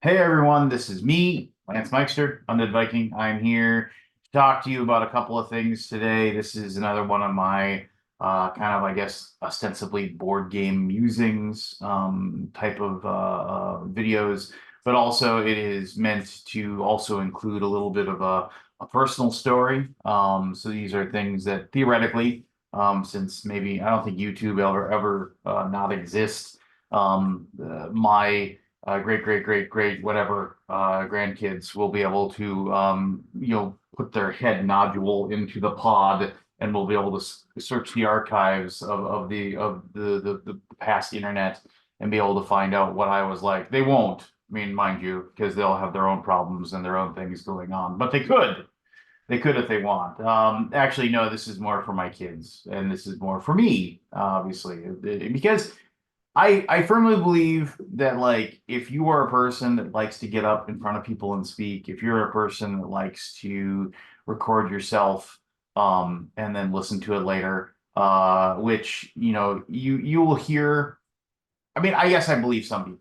Hey everyone, this is me, Lance Meister, Undead Viking. I'm here to talk to you about a couple of things today. This is another one of my kind of, I guess, ostensibly board game musings type of videos, but also it is meant to also include a little bit of a personal story. So these are things that theoretically, since maybe I don't think YouTube ever not exists, my great whatever grandkids will be able to put their head nodule into the pod, and we'll be able to search the archives of the past internet and be able to find out what I was like. They won't, I mean, mind you, because they'll have their own problems and their own things going on, but they could if they want. Actually, no, this is more for my kids, and this is more for me, obviously, because I firmly believe that, like, if you are a person that likes to get up in front of people and speak, if you're a person that likes to record yourself and then listen to it later, which you will hear. I mean, I guess I believe some people.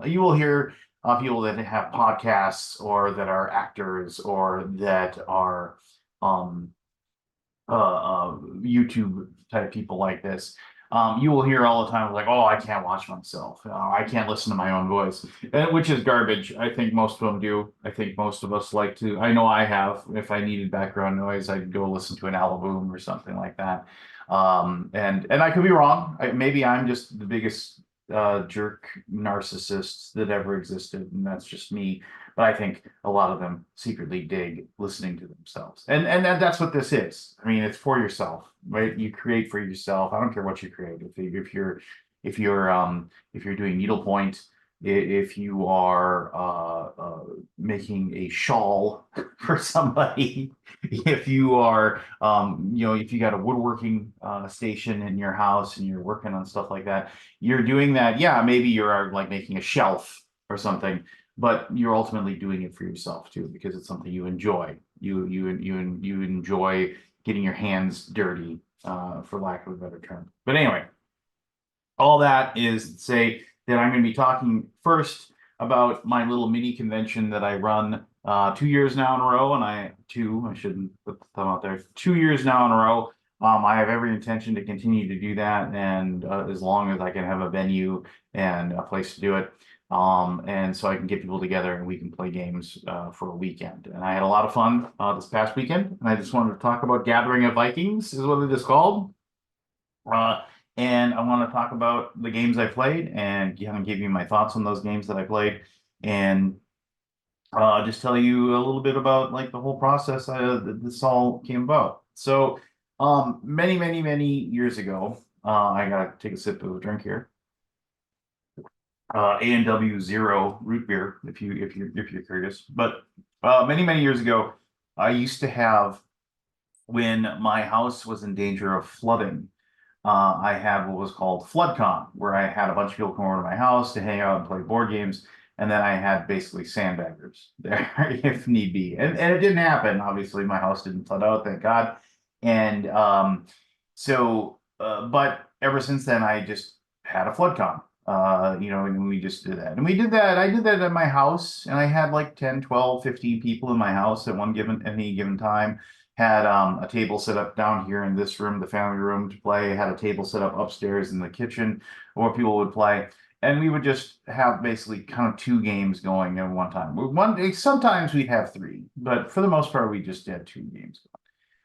You will hear people that have podcasts or that are actors or that are YouTube type people like this. You will hear all the time like, "Oh, I can't watch myself. I can't listen to my own voice," which is garbage. I think most of them do. I think most of us like to. I know I have. If I needed background noise, I'd go listen to an album or something like that. And I could be wrong. Maybe I'm just the biggest jerk narcissist that ever existed, and that's just me. But I think a lot of them secretly dig listening to themselves, and that's what this is. I mean, it's for yourself, right? You create for yourself. I don't care what you create. If you're doing needlepoint, if you are making a shawl for somebody, if you are if you got a woodworking station in your house and you're working on stuff like that, you're doing that. Yeah, maybe you're like making a shelf or something, but you're ultimately doing it for yourself too, because it's something you enjoy. You enjoy getting your hands dirty, for lack of a better term. But anyway, all that is to say that I'm going to be talking first about my little mini convention that I run 2 years now in a row, and I shouldn't put the thumb out there. 2 years now in a row. I have every intention to continue to do that, and as long as I can have a venue and a place to do it, and so I can get people together and we can play games for a weekend. And I had a lot of fun this past weekend, and I just wanted to talk about Gathering of Vikings is what it is called. And I want to talk about the games I played and kind of give you my thoughts on those games that I played, and just tell you a little bit about like the whole process that this all came about. So many years ago, I gotta take a sip of a drink here. A&W Zero root beer, if you're curious. But many years ago, I used to have, when my house was in danger of flooding, I had what was called FloodCon, where I had a bunch of people come over to my house to hang out and play board games, and then I had basically sandbaggers there if need be. And it didn't happen. Obviously, my house didn't flood out, thank God. And but ever since then, I just had a FloodCon. And we just did that. And we did that. I did that at my house, and I had like 10, 12, 15 people in my house at any given time. Had a table set up down here in this room, the family room, to play. Had a table set up upstairs in the kitchen where people would play. And we would just have basically kind of 2 games going at one time. Sometimes we'd have 3, but for the most part, we just had 2 games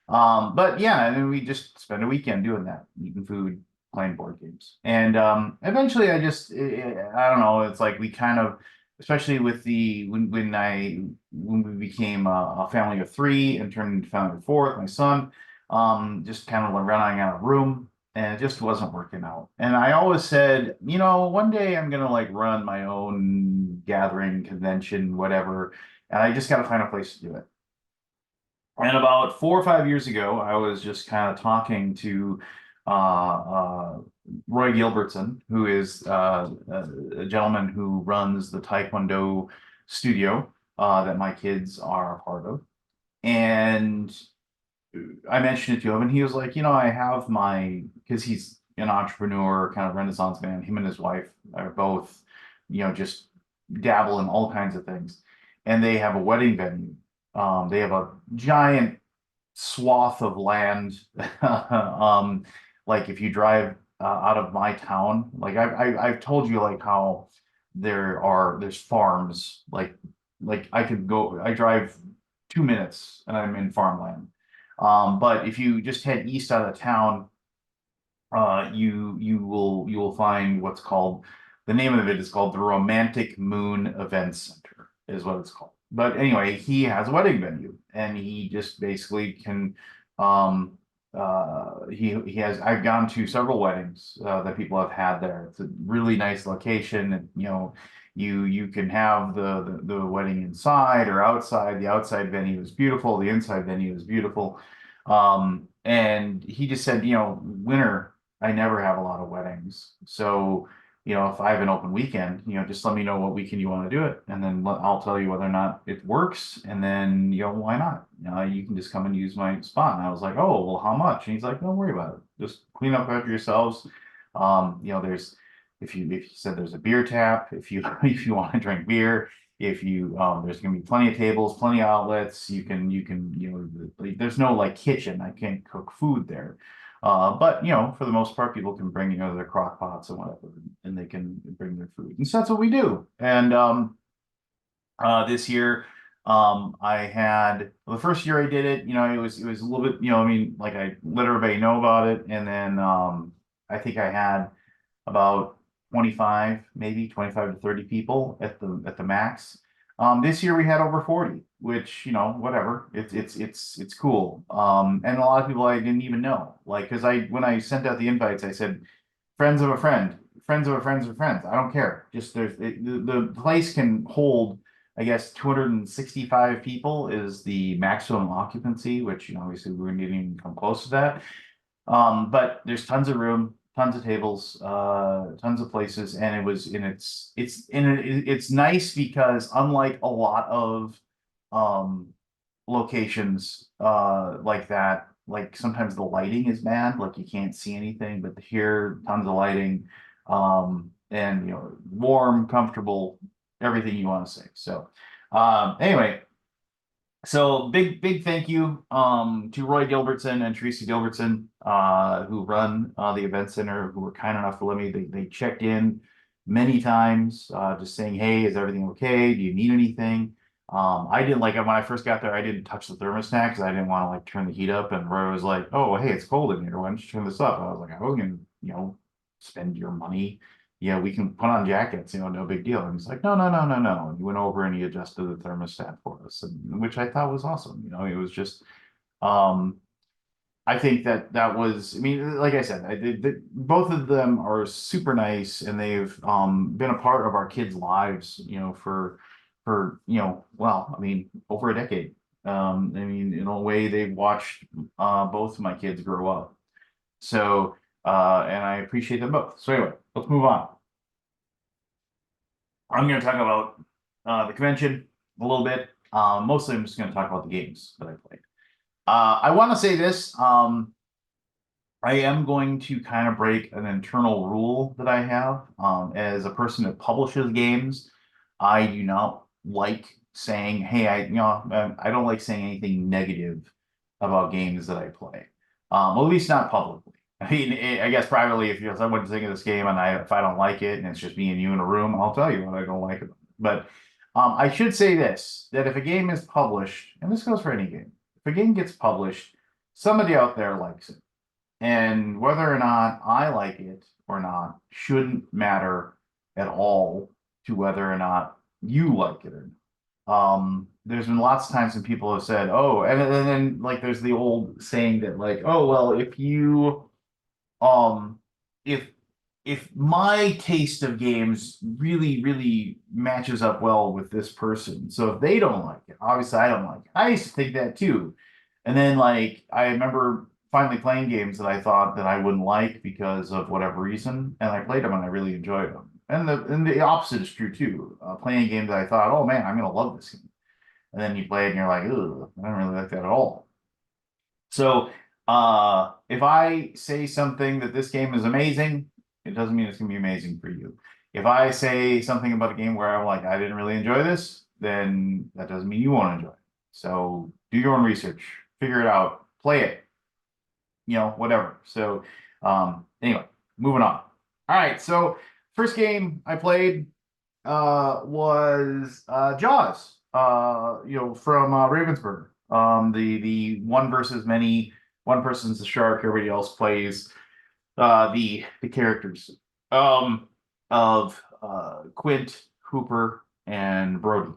going. But yeah, and then we just spend a weekend doing that, eating food, playing board games. And eventually I don't know, it's like we kind of, especially with when we became a family of 3 and turned into family of 4 with my son, just kind of running out of room, and it just wasn't working out. And I always said, one day I'm gonna like run my own gathering convention, whatever, and I just got to find a place to do it. And about 4 or 5 years ago, I was just kind of talking to Roy Gilbertson, who is a gentleman who runs the Taekwondo studio that my kids are a part of. And I mentioned it to him, and he was like, I have because he's an entrepreneur, kind of Renaissance man. Him and his wife are both, just dabble in all kinds of things. And they have a wedding venue. They have a giant swath of land. Like if you drive out of my town, like I've told you like how there's farms, like I drive 2 minutes and I'm in farmland. But if you just head east out of town, you will find what's called, the name of it is called the Romantic Moon Event Center, is what it's called. But anyway, he has a wedding venue, and he just basically can. He has. I've gone to several weddings that people have had there. It's a really nice location, and you can have the wedding inside or outside. The outside venue is beautiful. The inside venue is beautiful. And he just said, winter, I never have a lot of weddings. So, if I have an open weekend, just let me know what weekend you want to do it. And then I'll tell you whether or not it works. And then, why not? You can just come and use my spot. And I was like, oh, well, how much? And he's like, don't worry about it. Just clean up after yourselves. There's, if you said there's a beer tap, if you, if you want to drink beer, if you there's going to be plenty of tables, plenty of outlets. There's no like kitchen. I can't cook food there. But for the most part, people can bring their crock pots and whatever, and they can bring their food, and so that's what we do. And this year, I had, well, the first year I did it, it was a little bit, I mean, like I let everybody know about it, and then I think I had about 25, maybe 25 to 30 people at the max. This year we had over 40, which, whatever. It's cool. And a lot of people I didn't even know. Like, because when I sent out the invites, I said, friends of a friend, friends of a friends of friends. I don't care. Just the place can hold, I guess, 265 people is the maximum occupancy, which, obviously we didn't even come close to that. But there's tons of room, tons of tables, tons of places, and it's nice because unlike a lot of locations like that, like sometimes the lighting is bad, like you can't see anything, but here tons of lighting, and warm, comfortable, everything you want to say. So anyway. So big thank you to Roy Gilbertson and Teresa Gilbertson who run the event center, who were kind enough to let me. They checked in many times, just saying, hey, is everything okay? Do you need anything? I didn't, like, when I first got there, I didn't touch the thermostat because I didn't want to like turn the heat up. And Roy was like, oh, hey, it's cold in here. Why don't you turn this up? I was like, I was gonna spend your money. Yeah, we can put on jackets, no big deal. And he's like, no, no, no, no, no. And he went over and he adjusted the thermostat for us, and which I thought was awesome. It was just, I think that was, I mean, like I said, both of them are super nice, and they've been a part of our kids' lives, well, I mean, over a decade. I mean, in a way, they've watched both of my kids grow up. So, and I appreciate them both. So anyway, let's move on. I'm going to talk about the convention a little bit. Mostly, I'm just going to talk about the games that I played. I want to say this. I am going to kind of break an internal rule that I have. As a person that publishes games, I do not like saying, "Hey, I don't like saying anything negative about games that I play. Well, at least not publicly. I mean, I guess privately, if you're someone to think of this game and if I don't like it and it's just me and you in a room, I'll tell you what I don't like about it. But I should say this, that if a game is published, and this goes for any game, if a game gets published, somebody out there likes it. And whether or not I like it or not shouldn't matter at all to whether or not you like it or not. There's been lots of times when people have said, oh, and then like there's the old saying that like, oh, well, if if my taste of games really matches up well with this person, so if they don't like it, obviously I don't like it. I used to think that too. And then like I remember finally playing games that I thought that I wouldn't like because of whatever reason, and I played them and I really enjoyed them. And the opposite is true too. Playing a game that I thought, oh man, I'm gonna love this game. and then you play it and you're like, ooh, I don't really like that at all. So if I say something that this game is amazing, it doesn't mean it's gonna be amazing for you. If I say something about a game where I'm like, I didn't really enjoy this, then that doesn't mean you won't enjoy it. So do your own research, figure it out, play it, whatever. So anyway, moving on. All right, so first game I played was Jaws, from Ravensburger. The one versus many, one person's the shark, everybody else plays the characters of Quint, Hooper, and Brody.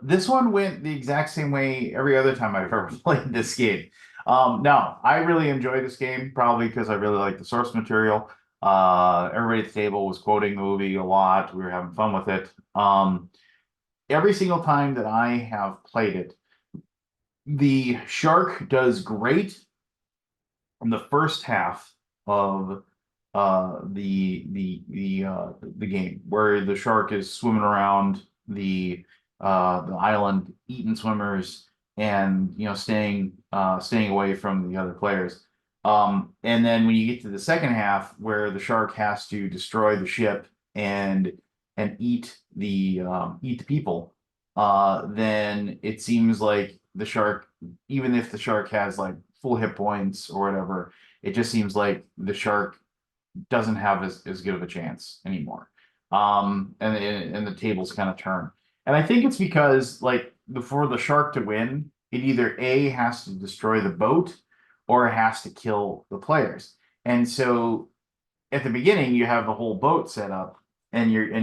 This one went the exact same way every other time I've ever played this game. Now, I really enjoy this game, probably because I really like the source material. Everybody at the table was quoting the movie a lot. We were having fun with it. Every single time that I have played it, the shark does great in the first half of the game, where the shark is swimming around the island, eating swimmers, and staying away from the other players. And then when you get to the second half, where the shark has to destroy the ship and eat the people, then it seems like the shark, even if the shark has like full hit points or whatever, it just seems like the shark doesn't have as good of a chance anymore. And the tables kind of turn. And I think it's because like for the shark to win, it either A has to destroy the boat or it has to kill the players. And so at the beginning you have the whole boat set up and you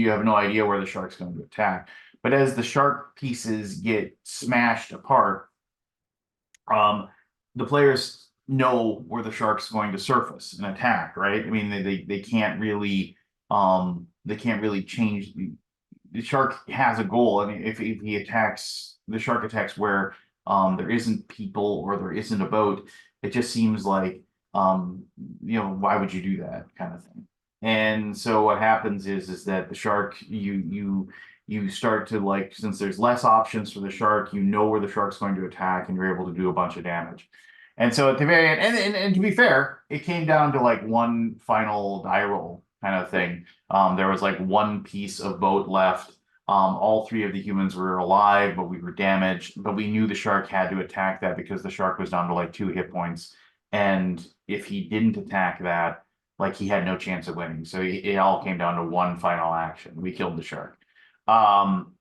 have no idea where the shark's going to attack. But as the shark pieces get smashed apart, um, the players know where the shark's going to surface and attack, right? I mean, they can't really change the shark has a goal. I mean, if he attacks, the shark attacks where there isn't people or there isn't a boat, it just seems like why would you do that kind of thing? And so what happens is that the shark you start to like, since there's less options for the shark, you know where the shark's going to attack and you're able to do a bunch of damage. And so at the very end, and to be fair, it came down to like one final die roll kind of thing. There was like one piece of boat left. All three of the humans were alive, but we were damaged. But we knew the shark had to attack that because the shark was down to like 2 hit points. And if he didn't attack that, like he had no chance of winning. So it all came down to one final action. We killed the shark. Um,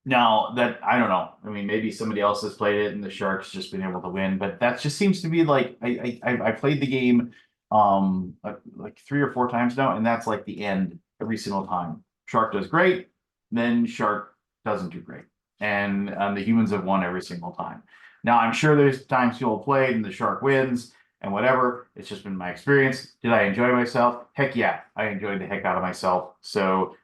Now that I don't know, I mean, maybe somebody else has played it and the Sharks just been able to win, but that just seems to be like I played the game like 3 or 4 times now, and that's like the end every single time. Shark does great, then Shark doesn't do great, and the humans have won every single time. Now I'm sure there's times people have played and the Shark wins and whatever. It's just been my experience. Did I enjoy myself? Heck yeah, I enjoyed the heck out of myself. So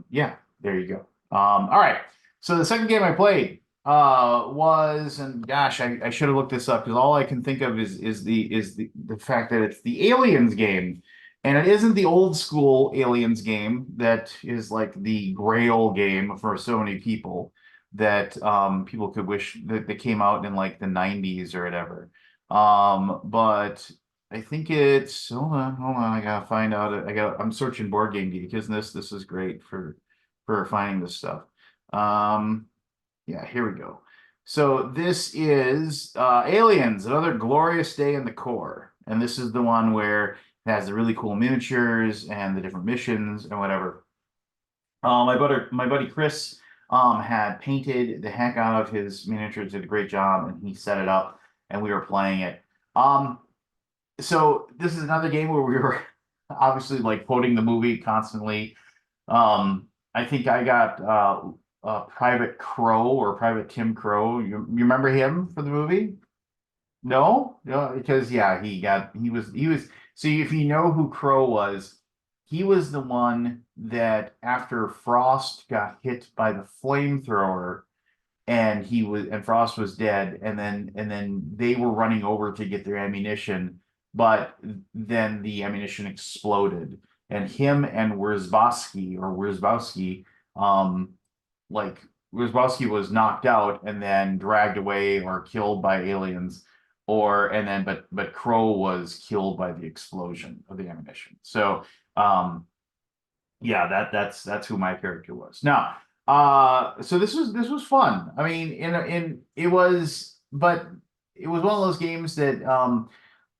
yeah, there you go. All right. So the second game I played was, and gosh, I should have looked this up because all I can think of is the fact that it's the Aliens game, and it isn't the old school Aliens game that is like the Grail game for so many people that people could wish that they came out in like the 90s or whatever. But I think it's hold on, I gotta find out. I'm searching Board Game Geek, isn't this? This is great for finding this stuff. Yeah, here we go. So this is Aliens, Another Glorious Day in the Core. And this is the one where it has the really cool miniatures and the different missions and whatever. My buddy Chris had painted the heck out of his miniatures, did a great job, and he set it up and we were playing it. So this is another game where we were obviously like quoting the movie constantly. I think I got Private Crow or Private Tim Crow. You remember him from the movie? No, no, because yeah, he was. So if you know who Crow was, he was the one that after Frost got hit by the flamethrower and Frost was dead, and then they were running over to get their ammunition, but then the ammunition exploded, and him and Wierzbowski um like Roswowski was knocked out and then dragged away or killed by aliens, or and then but Crow was killed by the explosion of the ammunition. So yeah, that's who my character was. Now, so this was fun. I mean, in it was, but it was one of those games that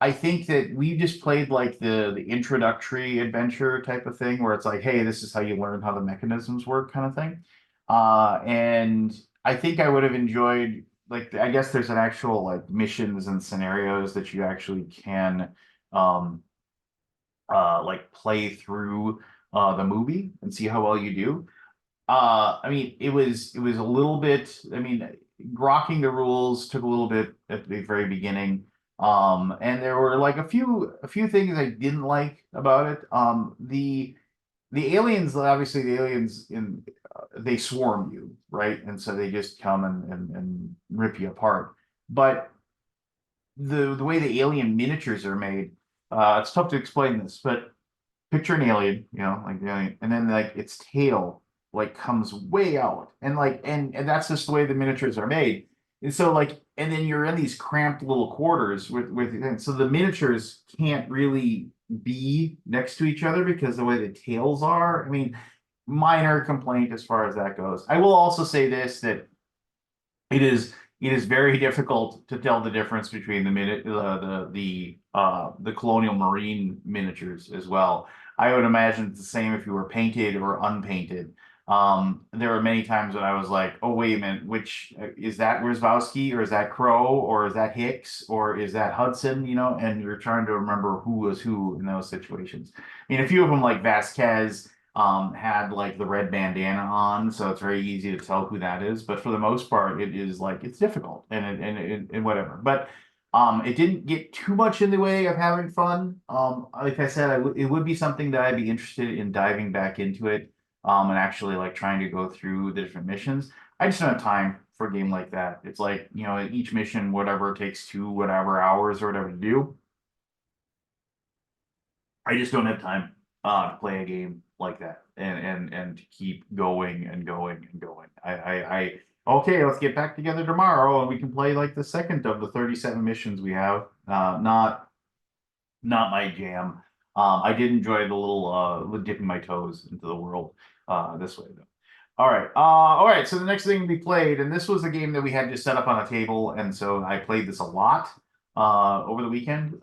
I think that we just played like the introductory adventure type of thing where it's like, hey, this is how you learn how the mechanisms work kind of thing. And I think I would have enjoyed like I guess there's an actual like missions and scenarios that you actually can um like play through the movie and see how well you do. I mean, it was a little bit. I mean, grokking the rules took a little bit at the very beginning. And there were like a few things I didn't like about it. The aliens, obviously, the aliens they swarm you, right? And so they just come and rip you apart. But the way the alien miniatures are made, it's tough to explain this, but picture an alien, like the alien, and then like its tail like comes way out, and like and that's just the way the miniatures are made. And so like, and then you're in these cramped little quarters and so the miniatures can't really be next to each other because the way the tails are. I mean, minor complaint as far as that goes. I will also say this that it is very difficult to tell the difference between the colonial marine miniatures as well. I would imagine it's the same if you were painted or unpainted. There were many times when I was like, "Oh, wait a minute, which is that Roswowski or is that Crow or is that Hicks or is that Hudson?" And you're trying to remember who was who in those situations. I mean, a few of them like Vasquez had like the red bandana on, so it's very easy to tell who that is. But for the most part, it is like it's difficult and whatever. But it didn't get too much in the way of having fun. Like I said, it would be something that I'd be interested in diving back into it, and actually like trying to go through the different missions. I just don't have time for a game like that. It's like, each mission, whatever takes whatever hours or whatever to do. I just don't have time to play a game like that and to keep going and going and going. I okay, let's get back together tomorrow and we can play like the second of the 37 missions we have. Not my jam. I did enjoy the little dipping my toes into the world this way though. All right. So the next thing we played, and this was a game that we had just set up on a table, and so I played this a lot over the weekend.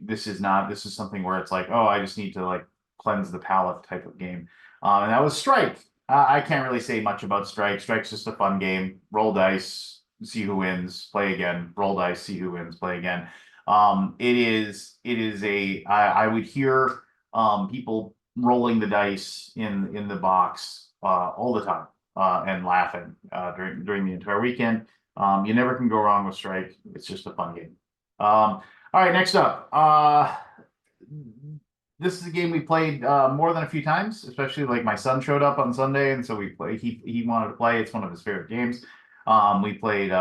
This is not, this is something where it's like, oh, I just need to like cleanse the palate type of game. And that was Strike. I can't really say much about Strike. Strike's just a fun game. Roll dice, see who wins, play again. Roll dice, see who wins, play again. It is I would hear people rolling the dice in the box all the time and laughing during the entire weekend. You never can go wrong with Strike. It's just a fun game. All right, next up. This is a game we played more than a few times, especially like my son showed up on Sunday, and so we play. He wanted to play. It's one of his favorite games. We played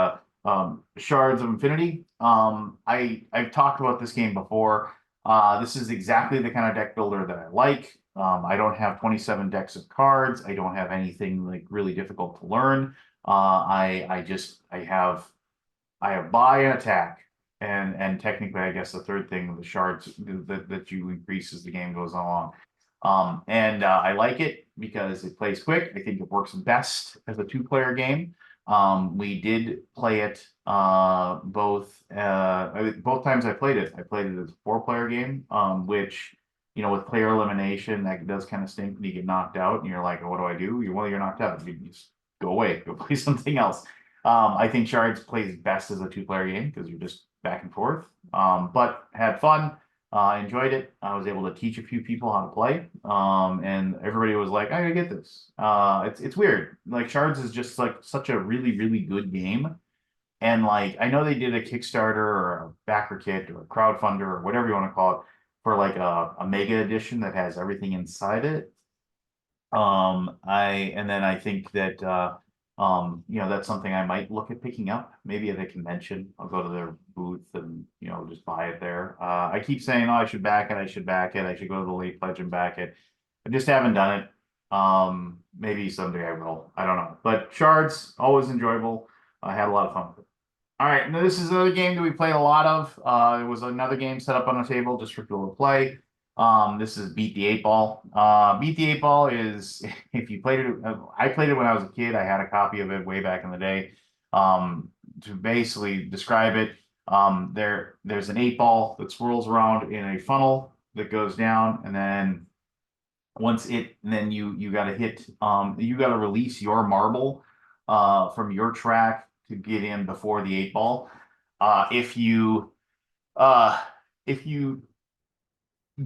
Shards of Infinity. I've talked about this game before. This is exactly the kind of deck builder that I like. I don't have 27 decks of cards. I don't have anything like really difficult to learn. I have buy and attack, and technically, I guess the third thing, the shards that you increase as the game goes along. And I like it because it plays quick. I think it works best as a two-player game. We did play it both times I played it. I played it as a four-player game, which with player elimination, that does kind of stink when you get knocked out and you're like, oh, what do I do? You're knocked out. You just go away, go play something else. I think Shards plays best as a two-player game because you're just back and forth. But had fun. Enjoyed it. I was able to teach a few people how to play, and everybody was like, "I gotta get this." It's weird. Like Shards is just like such a really really good game, and like I know they did a Kickstarter or a backer kit or a crowdfunder or whatever you want to call it for like a mega edition that has everything inside it. I think that that's something I might look at picking up. Maybe at a convention. I'll go to their booth and just buy it there. I keep saying, oh, I should back it, I should back it, I should go to the late pledge and back it. I just haven't done it. maybe someday I will. I don't know. But Shards, always enjoyable. I had a lot of fun with it. All right, now this is another game that we played a lot of. It was another game set up on a table just for people to play. This is Beat the Eight Ball. Beat the Eight Ball is if you played it. I played it when I was a kid. I had a copy of it way back in the day. To basically describe it, there's an eight ball that swirls around in a funnel that goes down, and then then you got to hit. You got to release your marble from your track to get in before the eight ball. If you uh, if you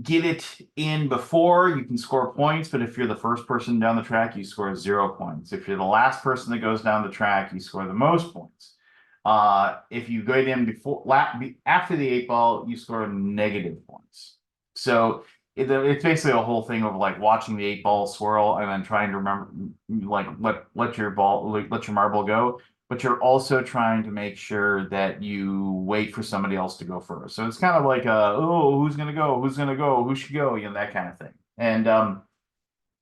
get it in before, you can score points, but if you're the first person down the track, you score 0 points. If you're the last person that goes down the track, you score the most points. If you go in after the eight ball, you score -points. So it's basically a whole thing of like watching the eight ball swirl and then trying to remember, like let your marble go, but you're also trying to make sure that you wait for somebody else to go first. So it's kind of like oh, who's gonna go? Who's gonna go? Who should go? That kind of thing. And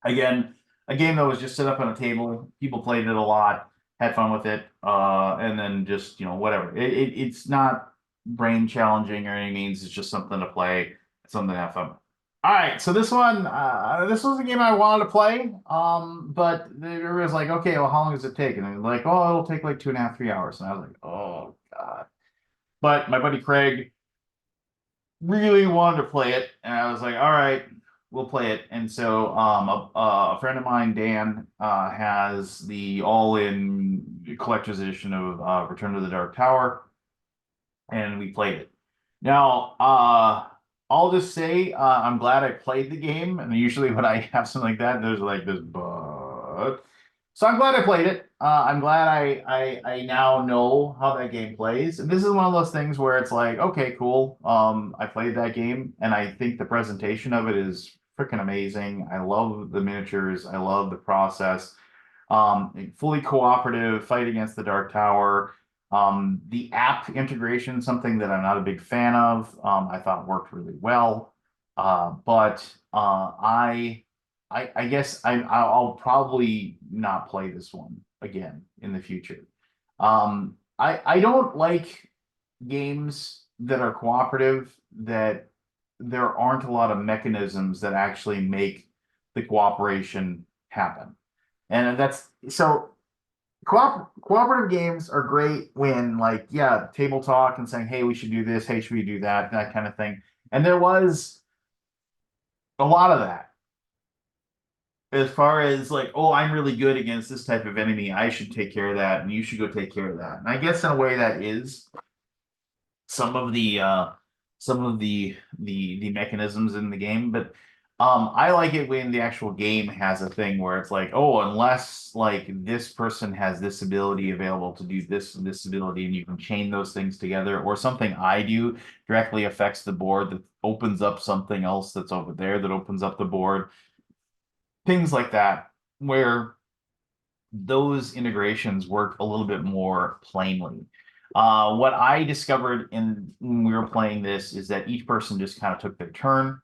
again, a game that was just set up on a table. People played it a lot, had fun with it, and then just whatever. It's not brain challenging or any means. It's just something to play, something to have fun with. All right, so this was a game I wanted to play, but there was like, okay, well, how long does it take? And they're like, oh, it'll take like 2.5, 3 hours. And I was like, oh God. But my buddy Craig really wanted to play it, and I was like, all right, we'll play it. And so a friend of mine, Dan, has the all-in collector's edition of Return to the Dark Tower, and we played it. Now, I'll just say I'm glad I played the game. And usually when I have something like that, there's like this but. So I'm glad I played it. I'm glad I now know how that game plays. And this is one of those things where it's like, okay, cool. I played that game, and I think the presentation of it is freaking amazing. I love the miniatures. I love the process. Fully cooperative, fight against the Dark Tower. The app integration, something that I'm not a big fan of, I thought worked really well. But I guess I'll probably not play this one again in the future. I don't like games that are cooperative that there aren't a lot of mechanisms that actually make the cooperation happen. And that's so cooperative games are great when, like, yeah, table talk and saying, hey, we should do this, hey, should we do that, that kind of thing. And there was a lot of that as far as like, oh, I'm really good against this type of enemy, I should take care of that, and you should go take care of that. And I guess in a way that is some of the mechanisms in the game, but I like it when the actual game has a thing where it's like, oh, unless like this person has this ability available to do this and this ability, and you can chain those things together, or something I do directly affects the board that opens up something else that's over there that opens up the board. Things like that, where those integrations work a little bit more plainly. What I discovered when we were playing this is that each person just kind of took their turn,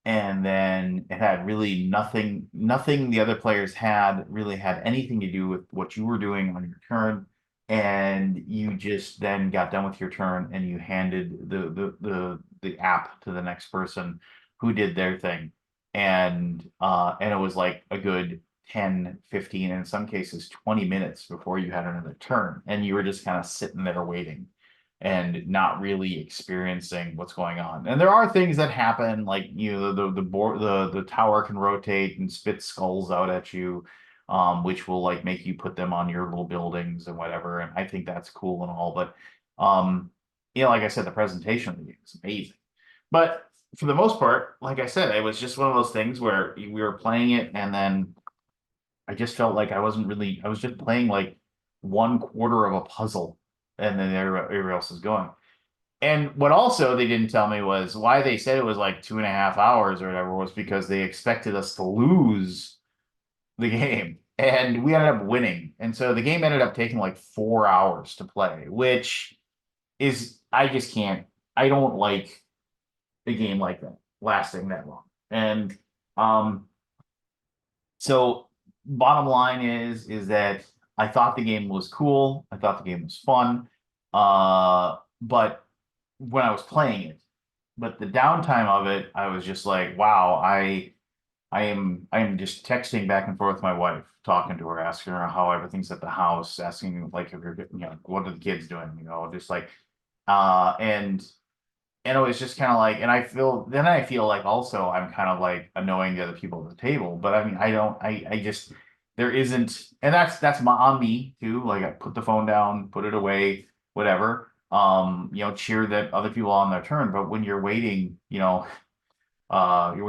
and then it had really nothing the other players had really had anything to do with what you were doing on your turn. And you just then got done with your turn, and you handed the app to the next person who did their thing. And it was like a good 10, 15, and in some cases 20 minutes before you had another turn, and you were just kind of sitting there waiting and not really experiencing what's going on. And there are things that happen, like the board, the tower can rotate and spit skulls out at you, which will like make you put them on your little buildings and whatever. And I think that's cool and all, but like I said, the presentation of the game is amazing. But for the most part, like I said, it was just one of those things where we were playing it, and then I just felt like I was just playing like 1/4 of a puzzle, and then everybody else is going. And what also they didn't tell me was why they said it was like 2.5 hours or whatever was because they expected us to lose the game. And we ended up winning. And so the game ended up taking like 4 hours to play, which is, I just can't, I don't like a game like that lasting that long. And so bottom line is that I thought the game was cool. I thought the game was fun. But when I was playing it, but the downtime of it, I was just like, wow, I am just texting back and forth with my wife, talking to her, asking her how everything's at the house, asking like if you're, what are the kids doing, just like and it was just kind of like, and I feel like also I'm kind of like annoying the other people at the table. But I mean, I don't, I just, there isn't, and that's on me too. Like I put the phone down, put it away, whatever. Cheer that other people on their turn. But when you're waiting, when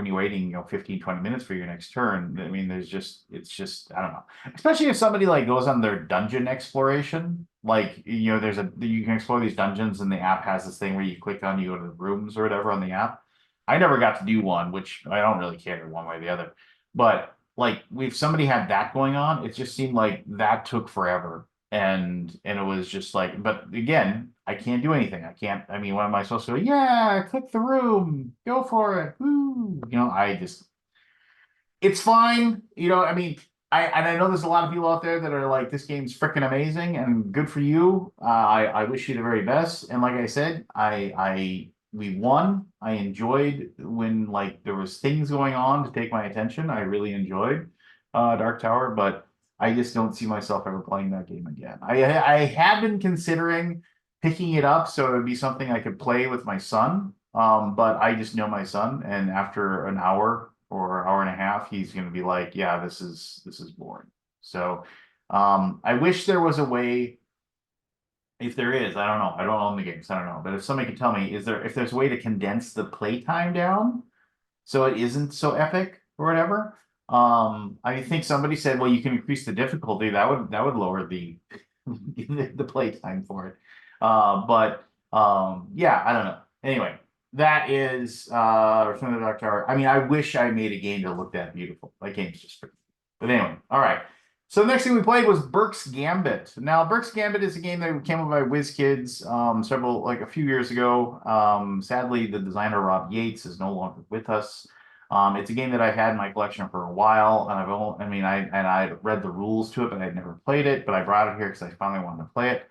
you're waiting, 15, 20 minutes for your next turn, I mean, it's just, I don't know. Especially if somebody like goes on their dungeon exploration, like, you can explore these dungeons and the app has this thing where you click on, you go to the rooms or whatever on the app. I never got to do one, which I don't really care one way or the other. But like, if somebody had that going on, it just seemed like that took forever. And it was just like, but again, I can't do anything. I can't, I mean, what am I supposed to do? Yeah, click the room, go for it. Woo. It's fine. I mean, I know there's a lot of people out there that are like, this game's freaking amazing and good for you. I wish you the very best. And like I said, we won. I enjoyed when like there was things going on to take my attention. I really enjoyed Dark Tower, but I just don't see myself ever playing that game again. I have been considering picking it up so it would be something I could play with my son. But I just know my son, and after an hour or hour and a half, he's going to be like, "Yeah, this is boring." So, I wish there was a way. If there is, I don't know. I don't own the games. I don't know. But if somebody could tell me, if there's a way to condense the playtime down so it isn't so epic or whatever? I think somebody said, well, you can increase the difficulty. That would lower the the playtime for it. But yeah, I don't know. Anyway, that is Return of the Dark Tower. I mean, I wish I made a game that looked that beautiful. That game's just pretty. But anyway, all right. So the next thing we played was Burke's Gambit. Now, Burke's Gambit is a game that came out by WizKids like a few years ago. Sadly, the designer Rob Yates is no longer with us. It's a game that I've had in my collection for a while, and I read the rules to it, but I'd never played it. But I brought it here because I finally wanted to play it.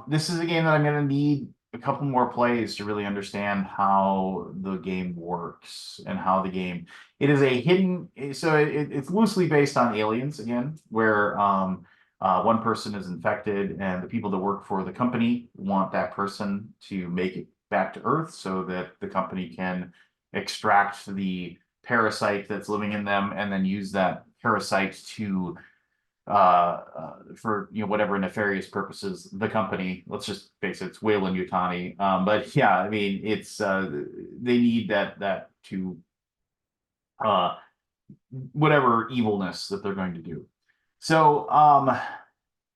This is a game that I'm going to need a couple more plays to really understand how the game works and how the game. It is a hidden, so it's loosely based on Aliens again, where one person is infected, and the people that work for the company want that person to make it back to Earth so that the company can extract the parasite that's living in them and then use that parasite to for whatever nefarious purposes the company, let's just face it, it's Wayland Yutani. But yeah, I mean it's they need that to uh whatever evilness that they're going to do. So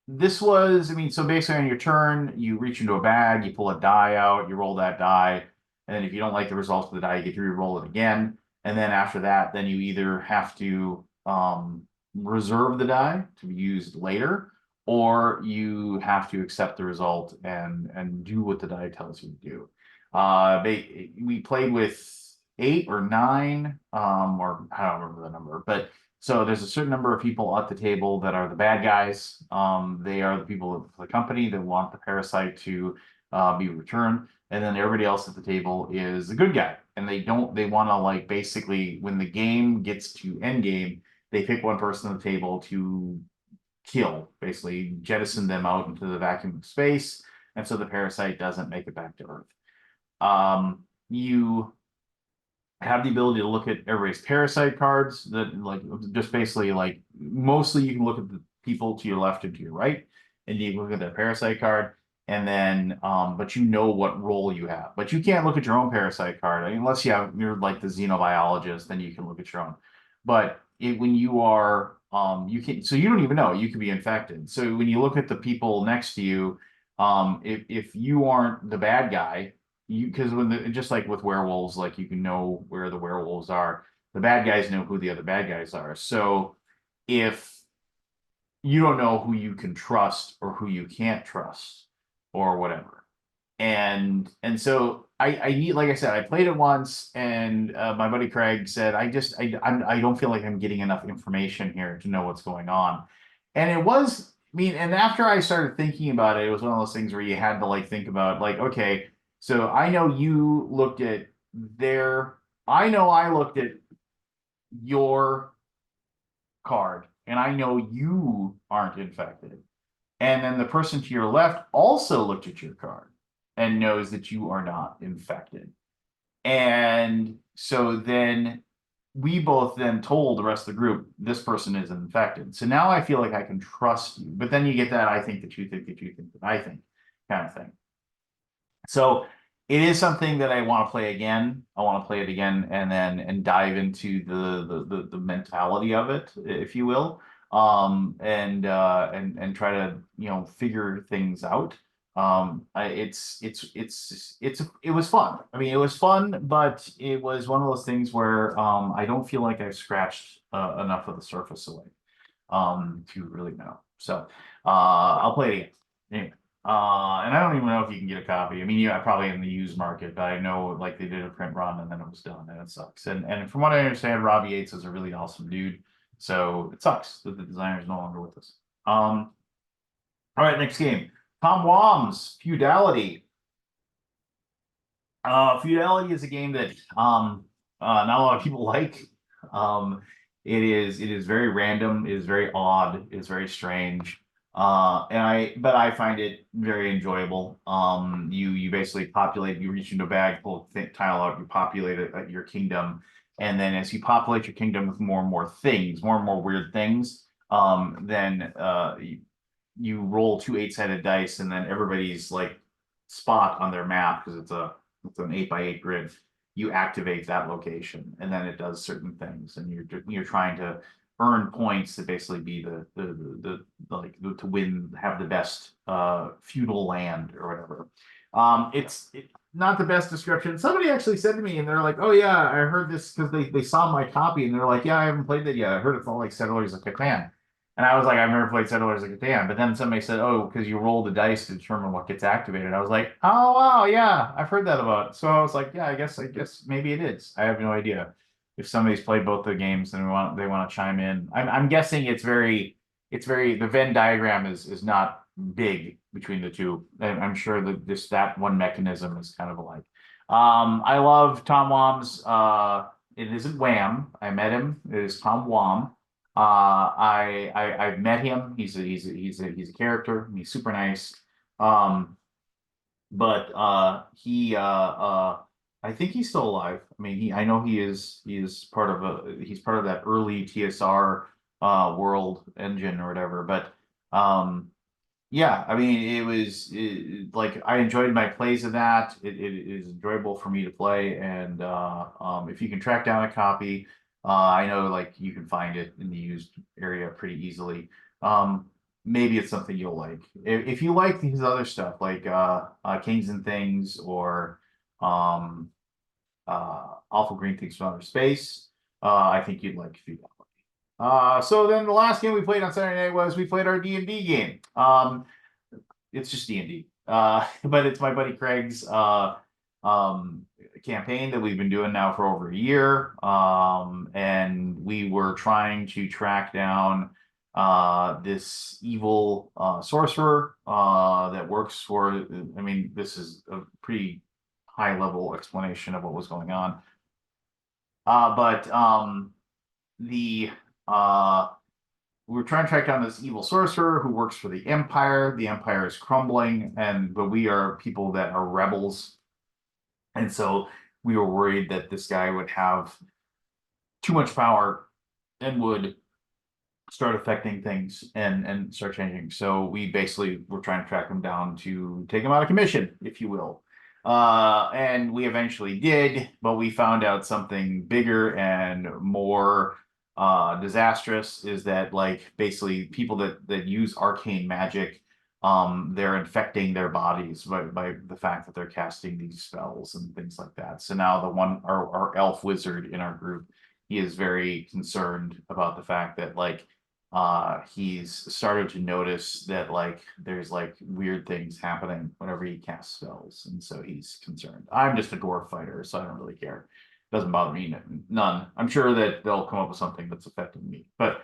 this was, I mean, so basically on your turn, you reach into a bag, you pull a die out, you roll that die, and then if you don't like the results of the die, you get to re-roll it again. And then after that, then you either have to reserve the die to be used later, or you have to accept the result and do what the die tells you to do. We played with 8 or 9, or I don't remember the number, but so there's a certain number of people at the table that are the bad guys. They are the people of the company that want the parasite to be returned. And then everybody else at the table is the good guy. And they want to like basically when the game gets to end game, they pick one person at the table to kill, basically jettison them out into the vacuum of space. And so the parasite doesn't make it back to Earth. You have the ability to look at everybody's parasite cards that like just basically like mostly you can look at the people to your left and to your right and you look at their parasite card and then but you know what role you have, but you can't look at your own parasite card unless you're like the xenobiologist, then you can look at your own. But when you are you can, so you don't even know you could be infected. So when you look at the people next to you, if you aren't the bad guy, because just like with werewolves, like you can know where the werewolves are, the bad guys know who the other bad guys are. So if you don't know who you can trust or who you can't trust or whatever, And so I need, like I said, I played it once, and my buddy Craig said, I don't feel like I'm getting enough information here to know what's going on. And it was, I mean, and after I started thinking about it, it was one of those things where you had to like think about like, okay, so I know you looked at their, I know I looked at your card, and I know you aren't infected. And then the person to your left also looked at your card and knows that you are not infected. And so then we both then told the rest of the group, this person is infected. So now I feel like I can trust you. But then you get that I think that you think that you think that I think kind of thing. So it is something that I want to play again. I want to play it again and then and dive into the mentality of it, if you will, and try to figure things out. It was fun. I mean, it was fun, but it was one of those things where I don't feel like I've scratched enough of the surface away to really know. So I'll play it again. Anyway. And I don't even know if you can get a copy. I mean, yeah, probably in the used market, but I know like they did a print run and then it was done, and it sucks. And from what I understand, Robbie Yates is a really awesome dude. So it sucks that the designer is no longer with us. All right, next game. Tom Wam's Feudality. Feudality is a game that not a lot of people like. Um, it is very random, it is very odd, it's very strange. But I find it very enjoyable. You basically populate, you reach into a bag, pull a tile out, you populate it at your kingdom, and then as you populate your kingdom with more and more things, more and more weird things, then you roll two eight-sided dice, and then everybody's like spot on their map, because it's an 8x8 grid, you activate that location, and then it does certain things, and you're trying to earn points to basically be to win, have the best feudal land or whatever. It's not the best description. Somebody actually said to me, and they're like, "Oh yeah, I heard this," because they saw my copy, and they're like, "Yeah, I haven't played that yet. I heard it's all like Settlers of Catan." And I was like, I've never played Settlers of Catan. But then somebody said, oh, because you roll the dice to determine what gets activated. I was like, oh wow, yeah, I've heard that about. So I was like, yeah, I guess maybe it is. I have no idea. If somebody's played both the games and they want to chime in. I'm guessing it's very the Venn diagram is not big between the two. I'm sure that that one mechanism is kind of alike. I love Tom Wam's it isn't Wham. I met him. It is Tom Wam. I've met him. He's a character. He's super nice. But I think he's still alive. I mean, I know he is he's part of that early TSR world engine or whatever. But yeah, I mean, like I enjoyed my plays of that. It is enjoyable for me to play, and if you can track down a copy, I know like you can find it in the used area pretty easily. Maybe it's something you'll like. If you like his other stuff, like Kings and Things, or um, Awful Green Things from Outer Space, I think you'd like Feudal. So then the last game we played on Saturday night was we played our D&D game. It's just D&D. But it's my buddy Craig's um, campaign that we've been doing now for over a year. And we were trying to track down this evil sorcerer that works for, I mean, this is a pretty high level explanation of what was going on. But the we were trying to track down this evil sorcerer who works for the Empire. The Empire is crumbling, but we are people that are rebels, and so we were worried that this guy would have too much power and would start affecting things and start changing. So we basically were trying to track him down to take him out of commission, if you will. And we eventually did, but we found out something bigger and more disastrous, is that like basically people that use arcane magic, they're infecting their bodies by the fact that they're casting these spells and things like that. So now our elf wizard in our group, he is very concerned about the fact that like he's started to notice that like there's like weird things happening whenever he casts spells, and so he's concerned. I'm just a dwarf fighter, so I don't really care. Doesn't bother me none. I'm sure that they'll come up with something that's affecting me, but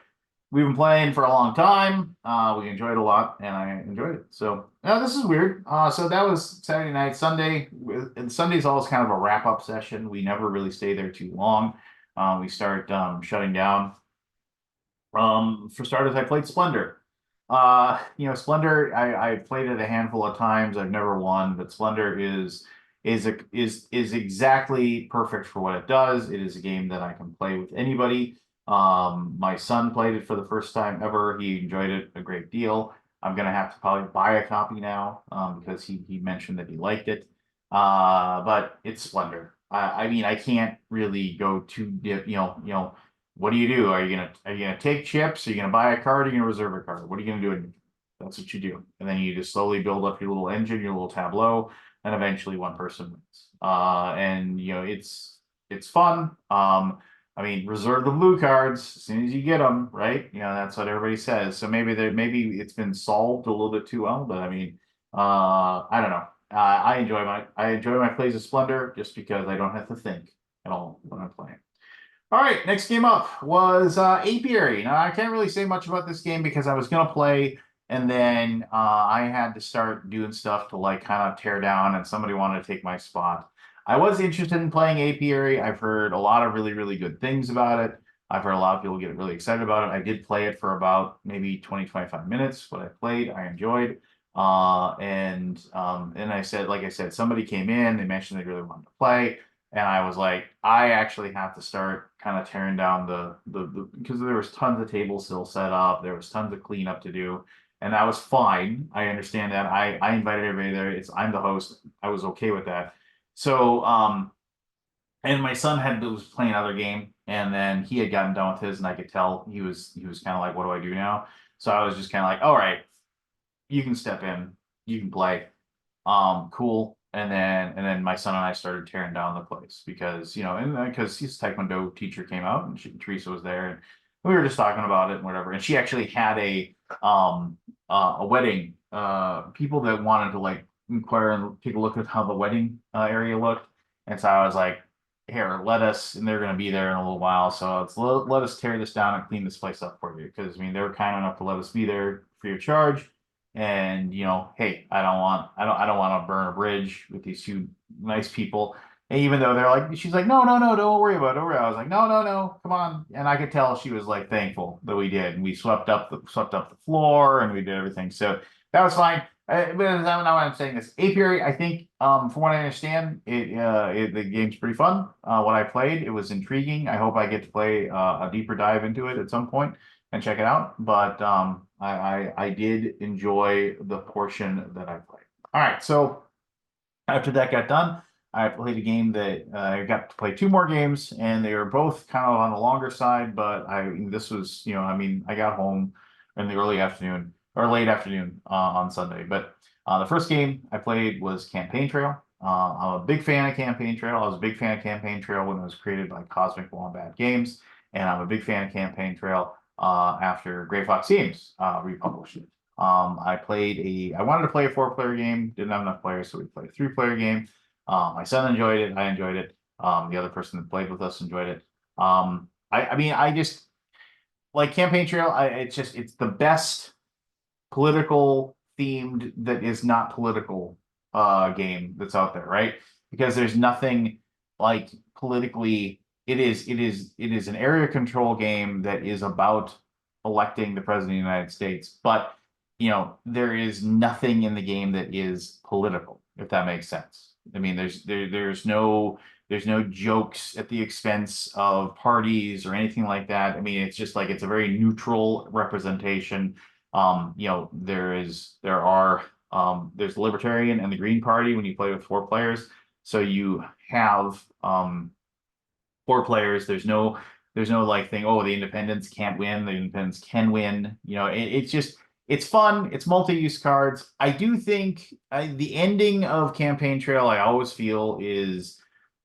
we've been playing for a long time. We enjoyed it a lot, and I enjoyed it. So now this is weird. So that was Saturday night. Sunday, and Sunday's always kind of a wrap up session. We never really stay there too long. We start shutting down. For starters, I played Splendor. Splendor, I've played it a handful of times. I've never won, but Splendor is exactly perfect for what it does. It is a game that I can play with anybody. My son played it for the first time ever. He enjoyed it a great deal. I'm gonna have to probably buy a copy now, because he mentioned that he liked it. But it's Splendor. I mean, I can't really go too deep, what do you do? Are you gonna take chips? Are you gonna buy a card? Are you gonna reserve a card? What are you gonna do? That's what you do. And then you just slowly build up your little engine, your little tableau, and eventually one person wins. And it's fun. I mean, reserve the blue cards as soon as you get them, right? That's what everybody says. So maybe it's been solved a little bit too well, but I mean, I don't know. I enjoy my plays of Splendor just because I don't have to think at all when I'm playing. All right, next game up was Apiary. Now, I can't really say much about this game because I was going to play, and then I had to start doing stuff to like kind of tear down, and somebody wanted to take my spot. I was interested in playing Apiary. I've heard a lot of really, really good things about it. I've heard a lot of people get really excited about it. I did play it for about maybe 20, 25 minutes. What I played, I enjoyed. And I said, like I said, somebody came in, they mentioned they really wanted to play. And I was like, I actually have to start kind of tearing down because there was tons of tables still set up. There was tons of cleanup to do. And that was fine. I understand that. I invited everybody there. I'm the host. I was okay with that. So, and my son was playing another game, and then he had gotten done with his, and I could tell he was kind of like, what do I do now? So I was just kind of like, all right, you can step in, you can play. Cool. And then my son and I started tearing down the place because because his Taekwondo teacher came out, and Teresa was there, and we were just talking about it and whatever. And she actually had a wedding, people that wanted to like inquire and take a look at how the wedding area looked. And so I was like, here, and they're going to be there in a little while. So let us tear this down and clean this place up for you. Because I mean, they were kind enough to let us be there free of charge. And hey, I don't want to burn a bridge with these two nice people. And even though they're like, she's like, no, don't worry about it. Don't worry. I was like, no, come on. And I could tell she was like thankful that we did. And we swept up the floor, and we did everything. So that was fine. But that's not what I'm saying. This Apiary, I think, from what I understand, the game's pretty fun. What I played, it was intriguing. I hope I get to play a deeper dive into it at some point and check it out. But I did enjoy the portion that I played. All right, so after that got done, I played a game that I got to play two more games, and they were both kind of on the longer side. But this was, I got home in the early afternoon or late afternoon on Sunday. But the first game I played was Campaign Trail. I'm a big fan of Campaign Trail. I was a big fan of Campaign Trail when it was created by Cosmic Wombat Games, and I'm a big fan of Campaign Trail after Gray Fox Games republished it. I wanted to play a 4-player game, didn't have enough players, so we played a 3-player game. My son enjoyed it, I enjoyed it. The other person that played with us enjoyed it. I just like Campaign Trail. It's the best political themed that is not political game that's out there, right? Because there's nothing like politically. It is an area control game that is about electing the president of the United States, but there is nothing in the game that is political, if that makes sense. I mean, there's no jokes at the expense of parties or anything like that. I mean, it's just like it's a very neutral representation. There's the Libertarian and the Green Party when you play with 4 players. So you have 4 players. There's no like thing, oh, the independents can't win, the independents can win. It's fun. It's multi-use cards. I do think the ending of Campaign Trail, I always feel, is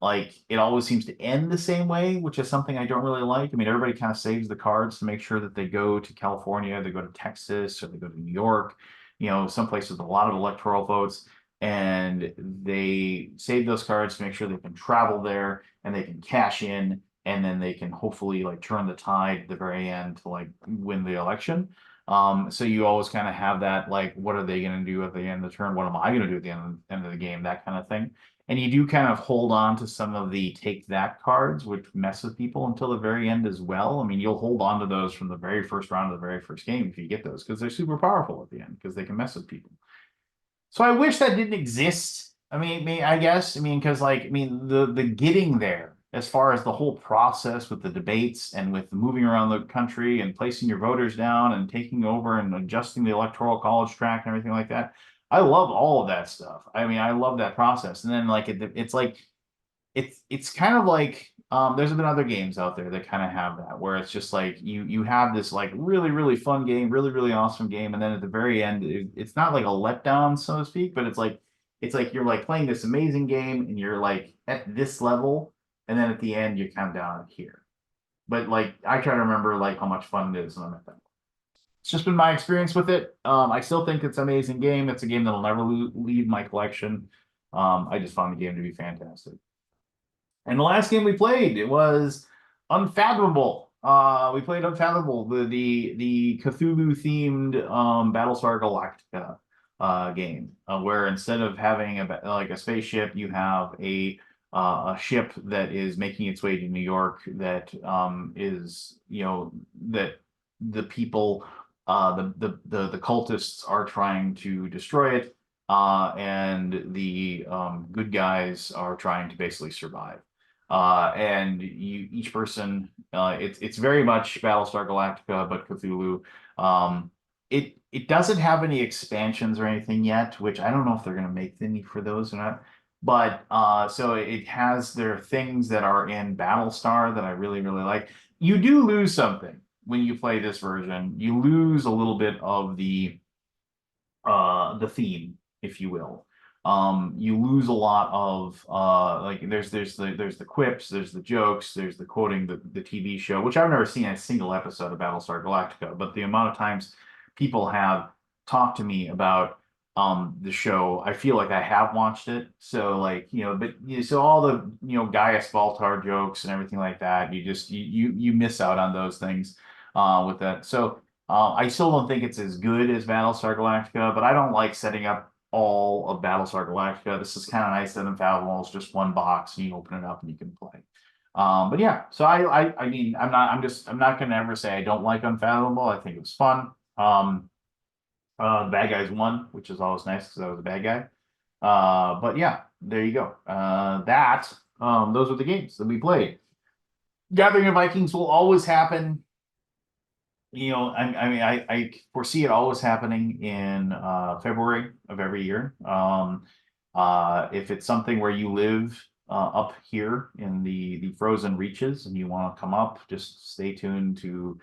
like it always seems to end the same way, which is something I don't really like. I mean, everybody kind of saves the cards to make sure that they go to California, they go to Texas, or they go to New York, some places with a lot of electoral votes, and they save those cards to make sure they can travel there and they can cash in, and then they can hopefully like turn the tide at the very end to like win the election. So you always kind of have that, like, what are they going to do at the end of the turn? What am I going to do at the end of the game? That kind of thing. And you do kind of hold on to some of the take that cards, which mess with people until the very end as well. I mean, you'll hold on to those from the very first round of the very first game if you get those, because they're super powerful at the end, because they can mess with people. So I wish that didn't exist. I guess, because the getting there, as far as the whole process with the debates and with moving around the country and placing your voters down and taking over and adjusting the electoral college track and everything like that. I love all of that stuff. I love that process. And then like it's like it's kind of like there's been other games out there that kind of have that, where it's just like you have this like really really fun game, really really awesome game, and then at the very end it's not like a letdown, so to speak, but it's like you're like playing this amazing game and you're like at this level, and then at the end you're kind of down here. But like I try to remember like how much fun it is when I'm at that. It's just been my experience with it. I still think it's an amazing game. It's a game that'll never leave my collection. I just found the game to be fantastic. And the last game we played, it was Unfathomable. We played Unfathomable, the Cthulhu themed Battlestar Galactica game, where instead of having a spaceship, you have a ship that is making its way to New York that is that the people the cultists are trying to destroy it, and the good guys are trying to basically survive. And each person, it's very much Battlestar Galactica, but Cthulhu. It doesn't have any expansions or anything yet, which I don't know if they're going to make any for those or not. But so it has their things that are in Battlestar that I really really like. You do lose something when you play this version. You lose a little bit of the theme, if you will. You lose a lot of like there's the quips, there's the jokes, there's the quoting the TV show, which I've never seen a single episode of Battlestar Galactica, but the amount of times people have talked to me about the show, I feel like I have watched it. So like, so all the Gaius Baltar jokes and everything like that, you miss out on those things with that. So I still don't think it's as good as Battlestar Galactica, but I don't like setting up all of Battlestar Galactica. This is kind of nice that Unfathomable is just one box and you open it up and you can play. But yeah, so I'm not gonna ever say I don't like Unfathomable. I think it was fun. The bad guys won, which is always nice because I was a bad guy. But yeah, there you go. Those were the games that we played. Gathering of Vikings will always happen. I foresee it always happening in February of every year. If it's something where you live up here in the frozen reaches and you want to come up, just stay tuned to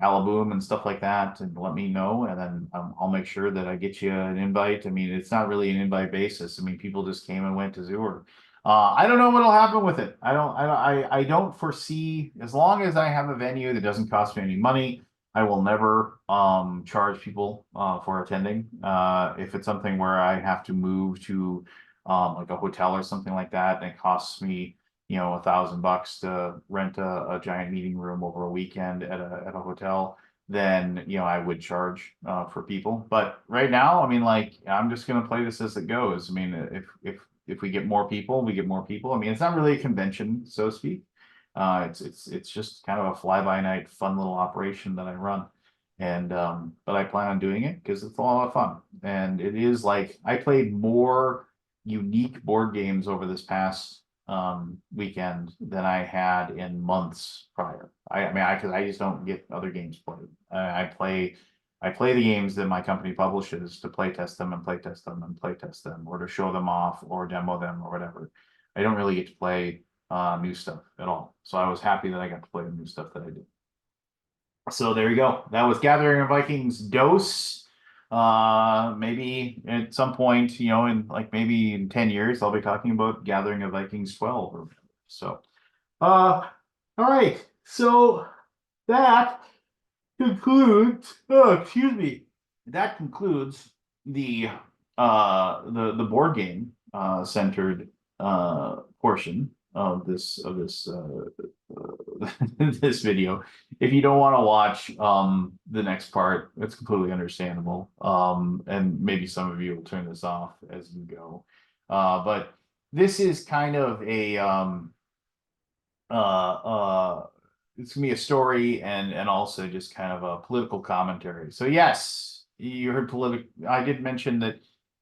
Alaboom and stuff like that and let me know, and then I'll make sure that I get you an invite. It's not really an invite basis. People just came and went to Zur. I don't know what'll happen with it. I don't foresee, as long as I have a venue that doesn't cost me any money, I will never charge people for attending. If it's something where I have to move to like a hotel or something like that, and it costs me $1,000 to rent a giant meeting room over a weekend at a hotel, then I would charge for people. But right now, I'm just gonna play this as it goes. If we get more people, we get more people. It's not really a convention, so to speak. It's just kind of a fly-by-night fun little operation that I run. And but I plan on doing it because it's a lot of fun. And it is like I played more unique board games over this past weekend than I had in months prior. Because I just don't get other games played. I play the games that my company publishes to play test them and play test them and play test them, or to show them off or demo them or whatever. I don't really get to play new stuff at all. So I was happy that I got to play the new stuff that I did. So there you go. That was Gathering of Vikings Dose. Maybe at some point, in maybe in 10 years, I'll be talking about Gathering of Vikings 12 or So, all right. So that concludes. Oh, excuse me. That concludes the the board game centered portion of this video. If you don't want to watch the next part, that's completely understandable. And maybe some of you will turn this off as you go. But this is kind of a uh it's gonna be a story and also just kind of a political commentary. So yes, you heard political. I did mention that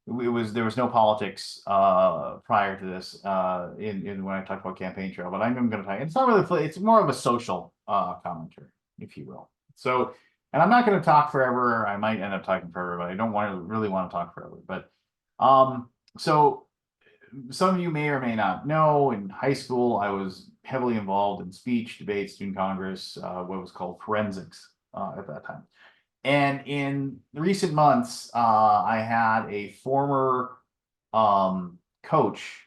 there was no politics prior to this in when I talked about campaign trail, but I'm going to talk. It's not really. It's more of a social commentary, if you will. So, and I'm not going to talk forever. I might end up talking forever, but I don't really want to talk forever. But so some of you may or may not know, in high school, I was heavily involved in speech, debate, student congress, what was called forensics at that time. And in recent months, I had a former coach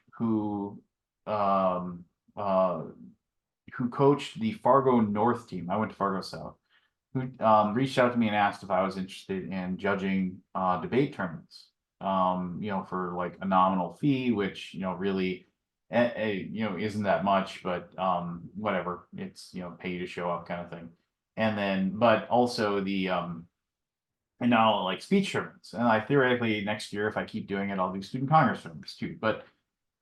um, uh, who coached the Fargo North team. I went to Fargo South. Who reached out to me and asked if I was interested in judging debate tournaments. For like a nominal fee, which really, isn't that much, but whatever. It's pay to show up kind of thing. And then, but also the and now like speech tournaments. And I theoretically next year, if I keep doing it, I'll do student congress tournaments too. But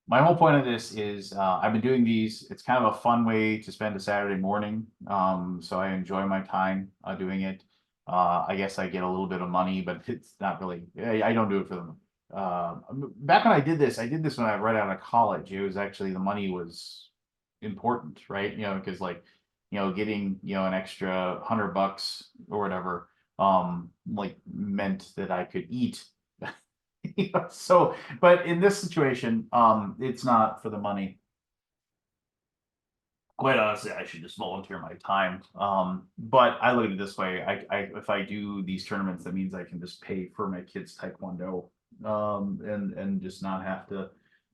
my whole point of this is I've been doing these. It's kind of a fun way to spend a Saturday morning. So I enjoy my time doing it. I guess I get a little bit of money, but it's not really, I don't do it for the money. Back when I did this when I right out of college. It was actually, the money was important, right? Because like, getting, an extra $100 or whatever, like meant that I could eat. So, but in this situation, it's not for the money. Quite honestly, I should just volunteer my time. But I look at it this way: if I do these tournaments, that means I can just pay for my kids' taekwondo, and just not have to,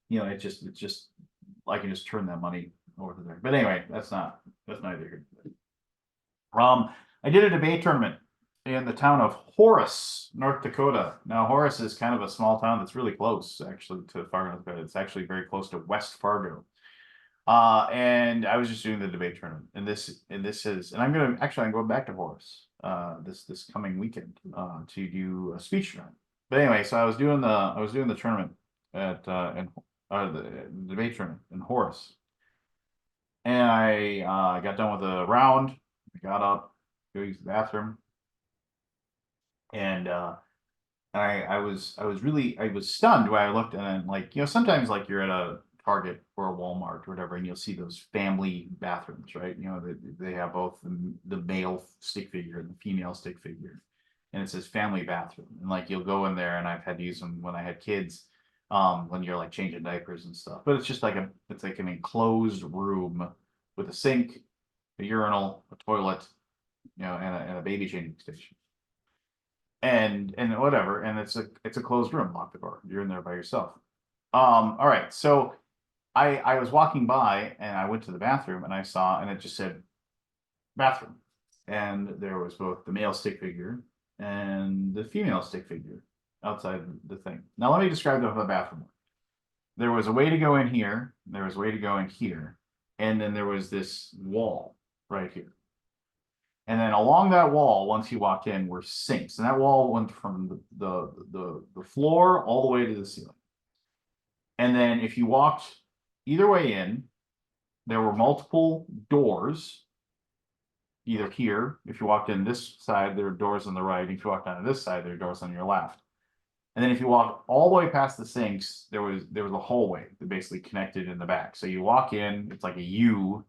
it's just I can just turn that money over to there. But anyway, that's neither here. I did a debate tournament in the town of Horace, North Dakota. Now, Horace is kind of a small town that's really close, actually, to Fargo, North Dakota. It's actually very close to West Fargo. And I was just doing the debate tournament, and I'm going back to Horace this coming weekend to do a speech tournament. But anyway, so I was doing the tournament at the debate tournament in Horace, and I got done with the round. I got up, go use the bathroom, and I was stunned when I looked, and then, like, sometimes like you're at a Target or a Walmart or whatever, and you'll see those family bathrooms, right? They have both the male stick figure and the female stick figure, and it says family bathroom, and like you'll go in there, and I've had to use them when I had kids, when you're like changing diapers and stuff. But it's just like it's like an enclosed room with a sink, a urinal, a toilet, and a baby changing station. And whatever, and it's a closed room, lock the door. You're in there by yourself. All right, so I was walking by and I went to the bathroom and I saw, and it just said bathroom, and there was both the male stick figure and the female stick figure outside the thing. Now let me describe the bathroom. There was a way to go in here, there was a way to go in here, and then there was this wall right here. And then along that wall, once you walked in, were sinks, and that wall went from the floor all the way to the ceiling. And then if you walked either way in, there were multiple doors. Either here, if you walked in this side, there were doors on the right. If you walked down to this side, there were doors on your left. And then if you walked all the way past the sinks, there was a hallway that basically connected in the back. So you walk in, it's like a U,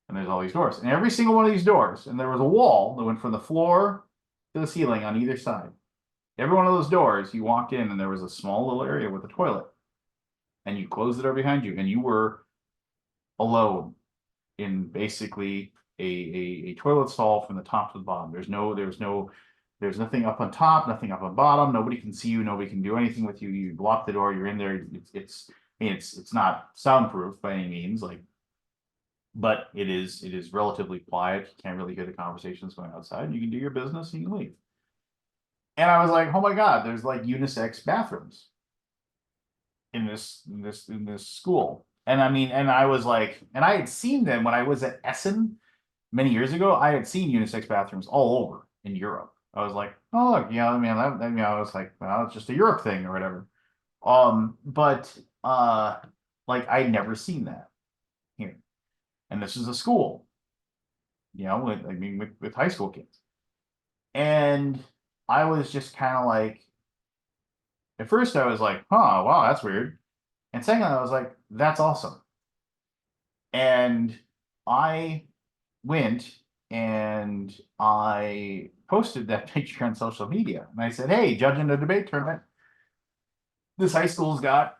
and there's all these doors. And every single one of these doors, and there was a wall that went from the floor to the ceiling on either side. Every one of those doors, you walked in, and there was a small little area with a toilet. And you closed the door behind you, and you were alone in basically a toilet stall from the top to the bottom. There's nothing up on top, nothing up on bottom. Nobody can see you. Nobody can do anything with you. You lock the door. You're in there. It's not soundproof by any means. Like, but it is relatively quiet. You can't really hear the conversations going outside. You can do your business and you can leave. And I was like, oh my God, there's like unisex bathrooms in this school. And I mean, and I was like, and I had seen them when I was at Essen many years ago. I had seen unisex bathrooms all over in Europe. I was like, oh look, I mean, I was like, well, it's just a Europe thing or whatever. But like I'd never seen that here. And this is a school, with high school kids. And I was just kind of like, at first I was like, huh, wow, that's weird. And second, I was like, that's awesome. And I went and I posted that picture on social media. And I said, hey, judging the debate tournament, this high school's got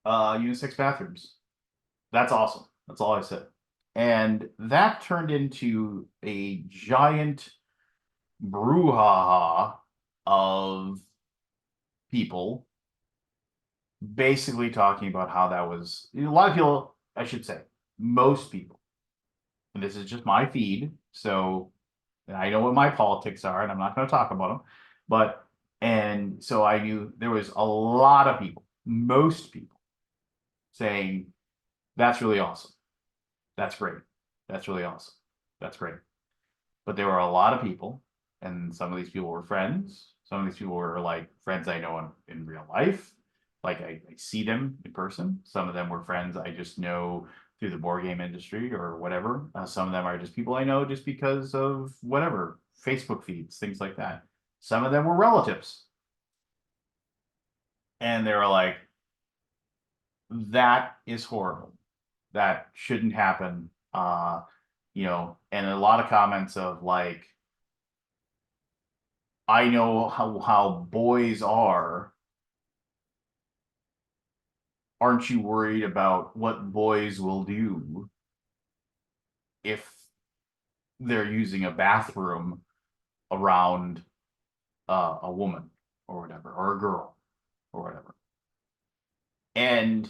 unisex bathrooms. That's awesome. That's all I said. And that turned into a giant brouhaha of people basically talking about how that was a lot of people, I should say, most people, and this is just my feed, so I know what my politics are, and I'm not going to talk about them, but and so I knew there was a lot of people, most people, saying that's really awesome, that's great, that's really awesome, that's great. But there were a lot of people, and some of these people were friends. Some of these people were like friends I know in real life. Like I see them in person. Some of them were friends I just know through the board game industry or whatever. Some of them are just people I know just because of whatever, Facebook feeds, things like that. Some of them were relatives. And they were like, that is horrible. That shouldn't happen. And a lot of comments of like, I know how boys are. Aren't you worried about what boys will do if they're using a bathroom around a woman or whatever, or a girl or whatever? And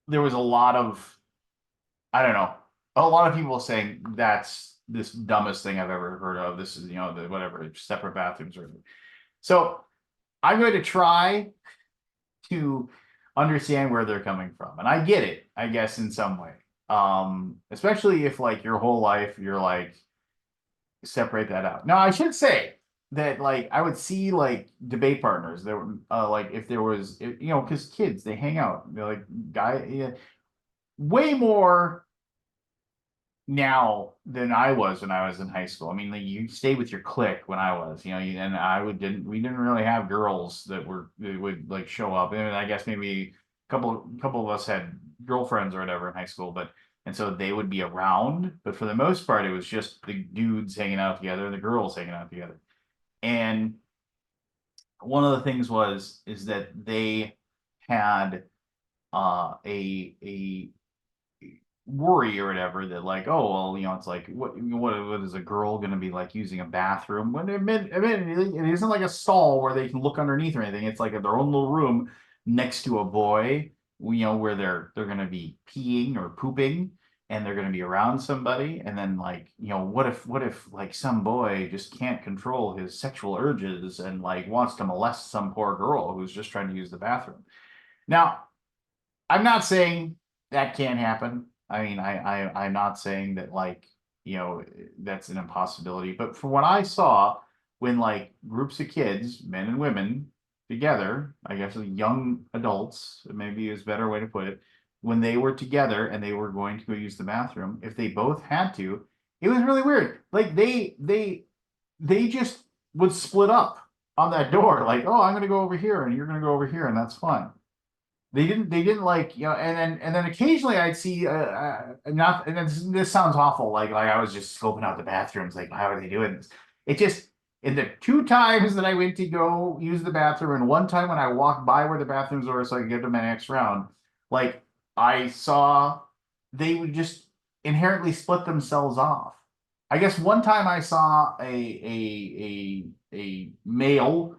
there was a lot of, I don't know, a lot of people saying that's this dumbest thing I've ever heard of. This is, the whatever, separate bathrooms or anything. So I'm going to try to understand where they're coming from. And I get it, I guess, in some way. Especially if like your whole life you're like separate that out. Now I should say that like I would see like debate partners that were like if there was because kids they hang out. They're like yeah, way more now than I was when I was in high school. I mean, like, you stay with your clique when I was, and we didn't really have girls that would like show up. And I guess maybe a couple of us had girlfriends or whatever in high school, but and so they would be around. But for the most part, it was just the dudes hanging out together and the girls hanging out together. And one of the things is that they had a worry or whatever that like, oh well, it's like what is a girl going to be like using a bathroom when it isn't like a stall where they can look underneath or anything. It's like their own little room next to a boy, where they're going to be peeing or pooping, and they're going to be around somebody. And then like, what if like some boy just can't control his sexual urges and like wants to molest some poor girl who's just trying to use the bathroom. Now I'm not saying that can't happen. I mean, I'm not saying that like, that's an impossibility. But from what I saw, when like groups of kids, men and women together, I guess young adults, maybe is a better way to put it, when they were together and they were going to go use the bathroom, if they both had to, it was really weird. Like they just would split up on that door, like, oh, I'm gonna go over here and you're gonna go over here, and that's fine. They didn't like, and then occasionally I'd see not, and this sounds awful, like I was just scoping out the bathrooms, like how are they doing this? It just, in the two times that I went to go use the bathroom and one time when I walked by where the bathrooms were so I could get to my next round, like I saw they would just inherently split themselves off. I guess one time I saw a male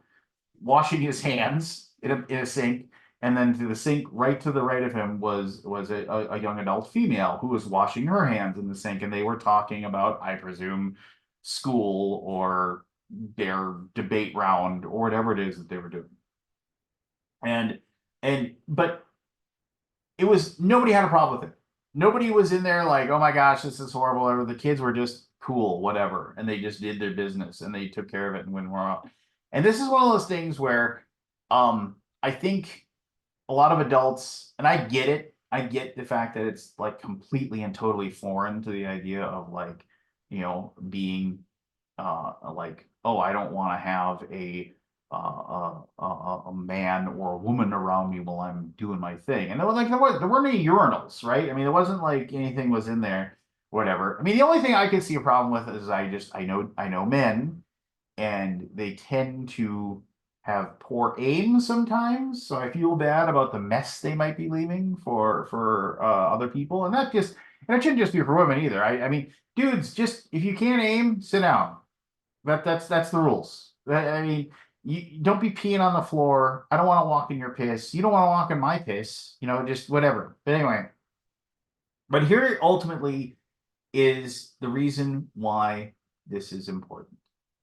washing his hands in a sink, And then to the sink right to the right of him was a young adult female who was washing her hands in the sink, and they were talking about, I presume, school or their debate round or whatever it is that they were doing. And but it was, nobody had a problem with it. Nobody was in there like, oh my gosh, this is horrible. Or the kids were just cool, whatever, and they just did their business and they took care of it and went on. And this is one of those things where I think a lot of adults, and I get it, I get the fact that it's like completely and totally foreign to the idea of like, being like, oh, I don't want to have a man or a woman around me while I'm doing my thing. And there weren't any urinals, right? I mean, it wasn't like anything was in there, whatever. I mean, the only thing I could see a problem with is I know men, and they tend to have poor aim sometimes. So I feel bad about the mess they might be leaving for other people, and that shouldn't just be for women either. I mean, dudes, just if you can't aim, sit down. That's the rules. I mean, you don't be peeing on the floor. I don't want to walk in your piss. You don't want to walk in my piss. Just whatever. But anyway, but here ultimately is the reason why this is important,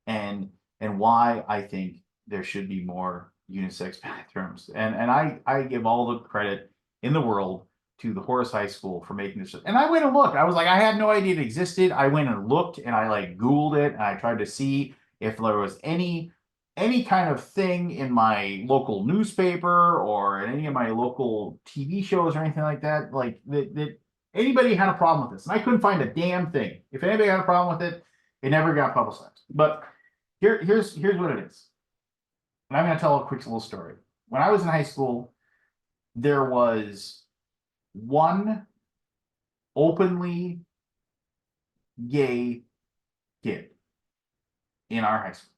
and why I think there should be more unisex bathrooms. And I give all the credit in the world to the Horace High School for making this. And I went and looked. I was like, I had no idea it existed. I went and looked, and I like Googled it, and I tried to see if there was any kind of thing in my local newspaper or in any of my local TV shows or anything like that, like that anybody had a problem with this. And I couldn't find a damn thing. If anybody had a problem with it, it never got publicized. But here's what it is. And I'm going to tell a quick little story. When I was in high school, there was one openly gay kid in our high school.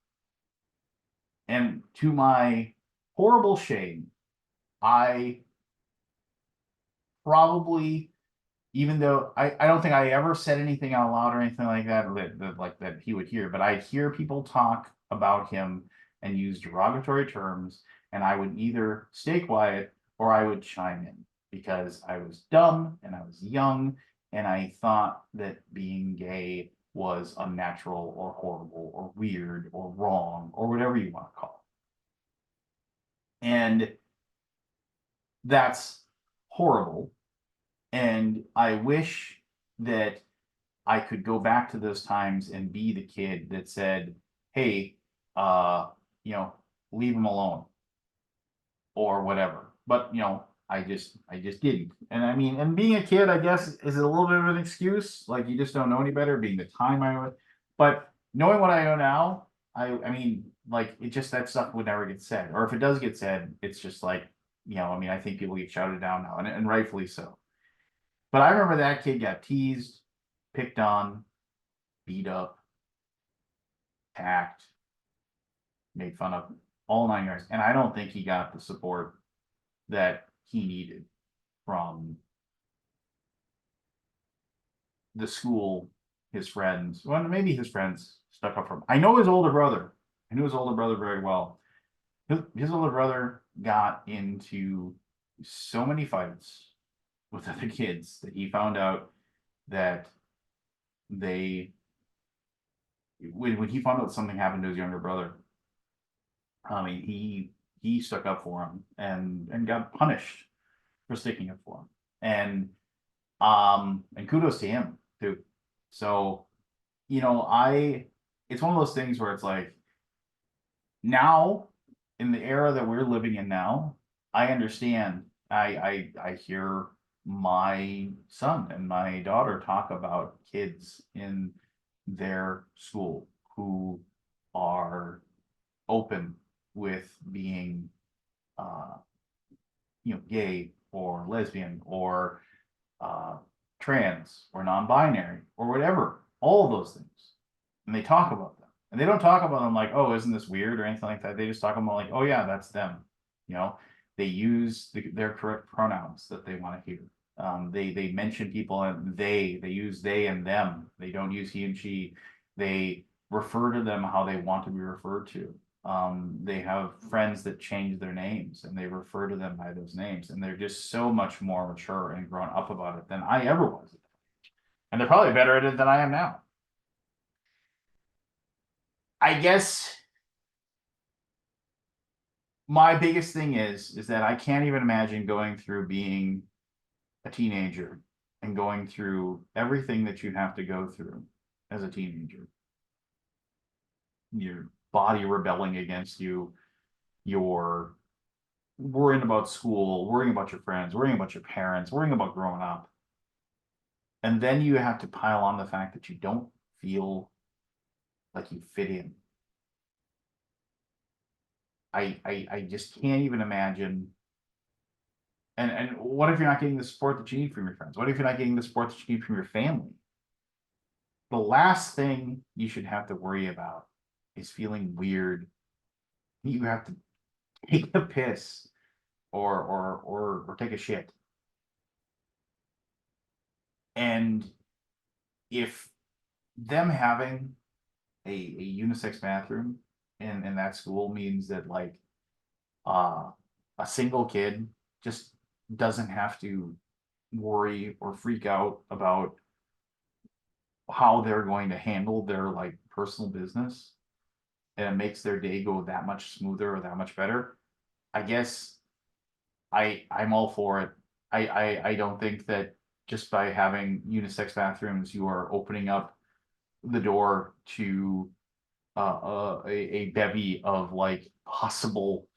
And to my horrible shame, I probably, even though I don't think I ever said anything out loud or anything like that he would hear, but I'd hear people talk about him and use derogatory terms, and I would either stay quiet or I would chime in because I was dumb and I was young, and I thought that being gay was unnatural or horrible or weird or wrong or whatever you want to call it. And that's horrible. And I wish that I could go back to those times and be the kid that said, hey, leave him alone or whatever. But, I just didn't. And I mean, and being a kid, I guess, is a little bit of an excuse. Like, you just don't know any better, being the time I was. But knowing what I know now, I mean, like, it just, that stuff would never get said. Or if it does get said, it's just like, I mean, I think people get shouted down now, and rightfully so. But I remember that kid got teased, picked on, beat up, attacked, made fun of, all 9 yards. And I don't think he got the support that he needed from the school, his friends. Well, maybe his friends stuck up for him. I know his older brother. I knew his older brother very well. His older brother got into so many fights with other kids that he found out that when he found out something happened to his younger brother, I mean, he stuck up for him and got punished for sticking up for him. And kudos to him too. So, it's one of those things where it's like, now in the era that we're living in now, I understand. I hear my son and my daughter talk about kids in their school who are open with being gay or lesbian or trans or non-binary or whatever, all of those things. And they talk about them. And they don't talk about them like, oh, isn't this weird or anything like that. They just talk about like, oh yeah, that's them. They use their correct pronouns that they want to hear. They mention people and they use they and them. They don't use he and she. They refer to them how they want to be referred to. They have friends that change their names and they refer to them by those names, and they're just so much more mature and grown up about it than I ever was. And they're probably better at it than I am now. I guess my biggest thing is that I can't even imagine going through being a teenager and going through everything that you have to go through as a teenager. Your body rebelling against you, your worrying about school, worrying about your friends, worrying about your parents, worrying about growing up. And then you have to pile on the fact that you don't feel like you fit in. I just can't even imagine. And what if you're not getting the support that you need from your friends? What if you're not getting the support that you need from your family? The last thing you should have to worry about is feeling weird. You have to take a piss or take a shit. And if them having a unisex bathroom in that school means that like uh a single kid just doesn't have to worry or freak out about how they're going to handle their like personal business, and it makes their day go that much smoother or that much better, I guess I'm all for it. I don't think that just by having unisex bathrooms you are opening up the door to a bevy of like possible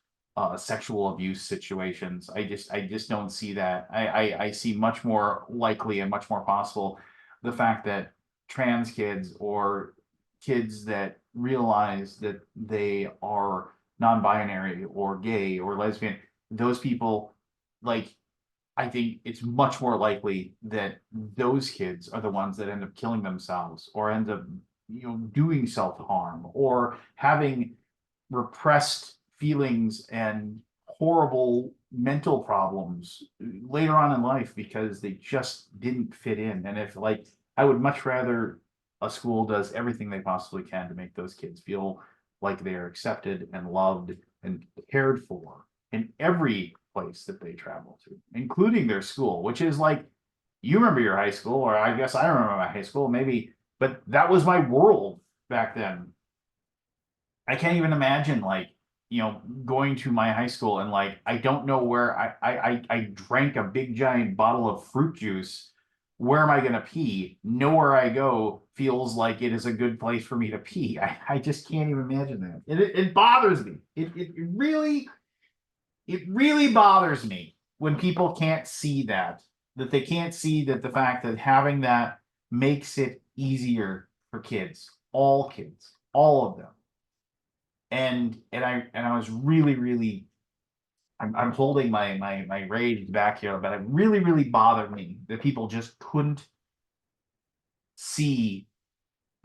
sexual abuse situations. I just don't see that. I see much more likely and much more possible the fact that trans kids or kids that realize that they are non-binary or gay or lesbian, those people, like, I think it's much more likely that those kids are the ones that end up killing themselves or end up, doing self-harm or having repressed feelings and horrible mental problems later on in life because they just didn't fit in. And if like, I would much rather a school does everything they possibly can to make those kids feel like they are accepted and loved and cared for in every place that they travel to, including their school, which is like, you remember your high school, or I guess I remember my high school, maybe, but that was my world back then. I can't even imagine like, going to my high school and like I don't know where I drank a big giant bottle of fruit juice. Where am I gonna pee? Nowhere I go feels like it is a good place for me to pee. I just can't even imagine that. It bothers me. It really bothers me when people can't see that they can't see that the fact that having that makes it easier for kids, all of them. And I was really, I'm holding my rage back here, but it really bothered me that people just couldn't see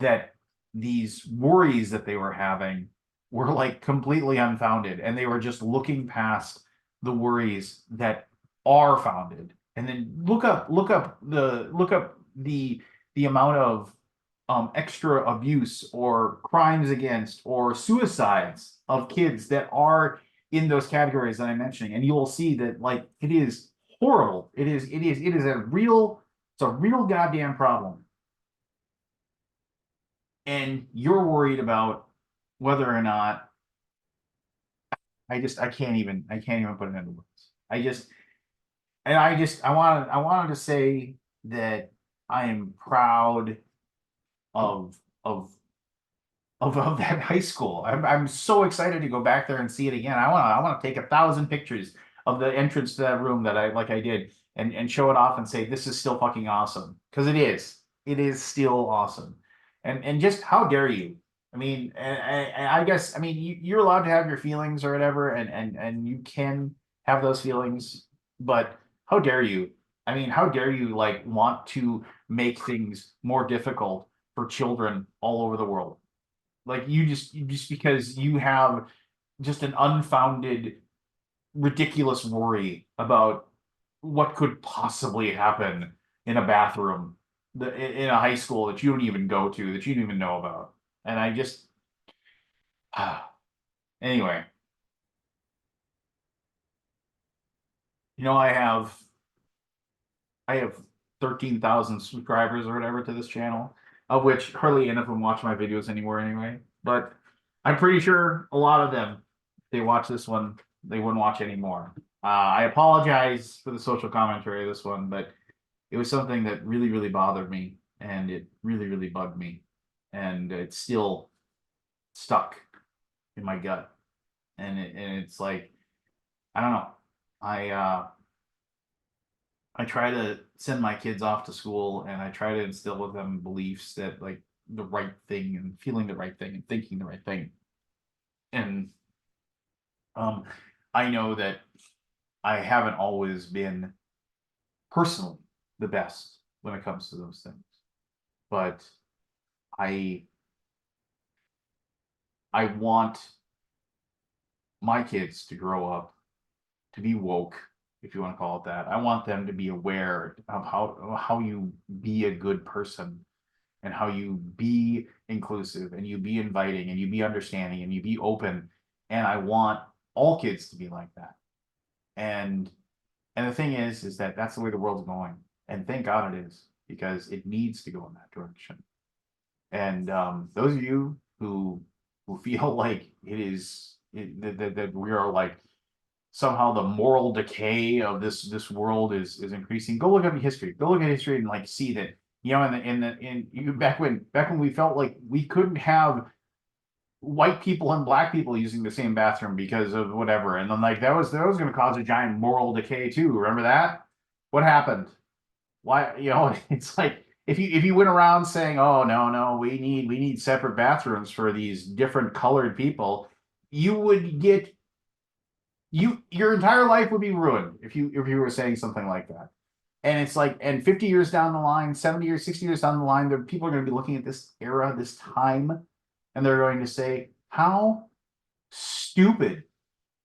that these worries that they were having were like completely unfounded, and they were just looking past the worries that are founded. And then look up the amount of extra abuse or crimes against or suicides of kids that are in those categories that I'm mentioning, and you will see that like it is horrible. It is a real goddamn problem. And you're worried about whether or not, I can't even put it into words. I wanted to say that I am proud of of of that high school. I'm so excited to go back there and see it again. I want to take 1,000 pictures of the entrance to that room that I did, and show it off and say this is still fucking awesome, because it is. It is still awesome. And just how dare you? I mean, and I guess, I mean, you're allowed to have your feelings or whatever, and you can have those feelings, but how dare you? I mean, how dare you like want to make things more difficult for children all over the world? Like you just because you have just an unfounded, ridiculous worry about what could possibly happen in a bathroom, in a high school that you don't even go to, that you don't even know about. And I just, Anyway, I have 13,000 subscribers or whatever to this channel, of which hardly any of them watch my videos anymore anyway. But I'm pretty sure a lot of them, if they watch this one, they wouldn't watch anymore. I apologize for the social commentary of this one, but it was something that really, really bothered me, and it really, really bugged me, and it's still stuck in my gut. And it's like, I don't know. I try to send my kids off to school, and I try to instill with them beliefs that like the right thing and feeling the right thing and thinking the right thing. And um I know that I haven't always been personally the best when it comes to those things. But I I want my kids to grow up to be woke, if you want to call it that. I want them to be aware of how you be a good person, and how you be inclusive, and you be inviting, and you be understanding, and you be open. And I want all kids to be like that. And the thing is that that's the way the world's going. And thank God it is, because it needs to go in that direction. And those of you who feel like that we are like somehow the moral decay of this world is increasing, go look at history. Go look at history and like see that, you know, back when we felt like we couldn't have white people and black people using the same bathroom because of whatever, and then like that was going to cause a giant moral decay too. Remember that? What happened? Why, you know, it's like if you went around saying, oh no, we need separate bathrooms for these different colored people, you would get your entire life would be ruined if you were saying something like that. And it's like, and 50 years down the line, 70 years, 60 years down the line, there people are going to be looking at this era, this time, and they're going to say, how stupid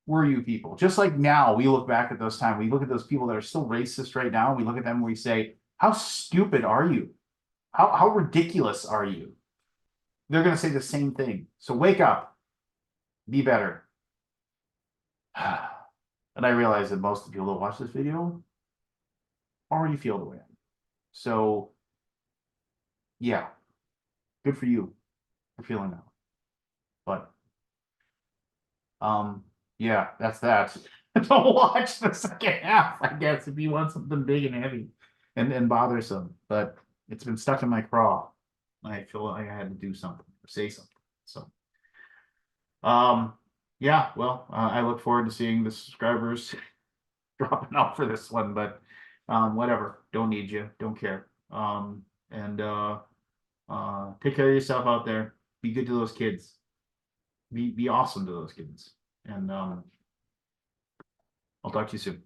were you people? Just like now, we look back at those times, we look at those people that are still racist right now, we look at them and we say, how stupid are you? How ridiculous are you? They're going to say the same thing. So wake up, be better. And I realize that most of the people that watch this video already feel the way. So yeah, good for you for feeling that. But yeah, that's that. Don't watch the second half, I guess, if you want something big and heavy and bothersome. But it's been stuck in my craw. I feel like I had to do something or say something. So yeah, well, I look forward to seeing the subscribers dropping out for this one, but whatever. Don't need you, don't care. And take care of yourself out there. Be good to those kids. Be awesome to those kids. And I'll talk to you soon.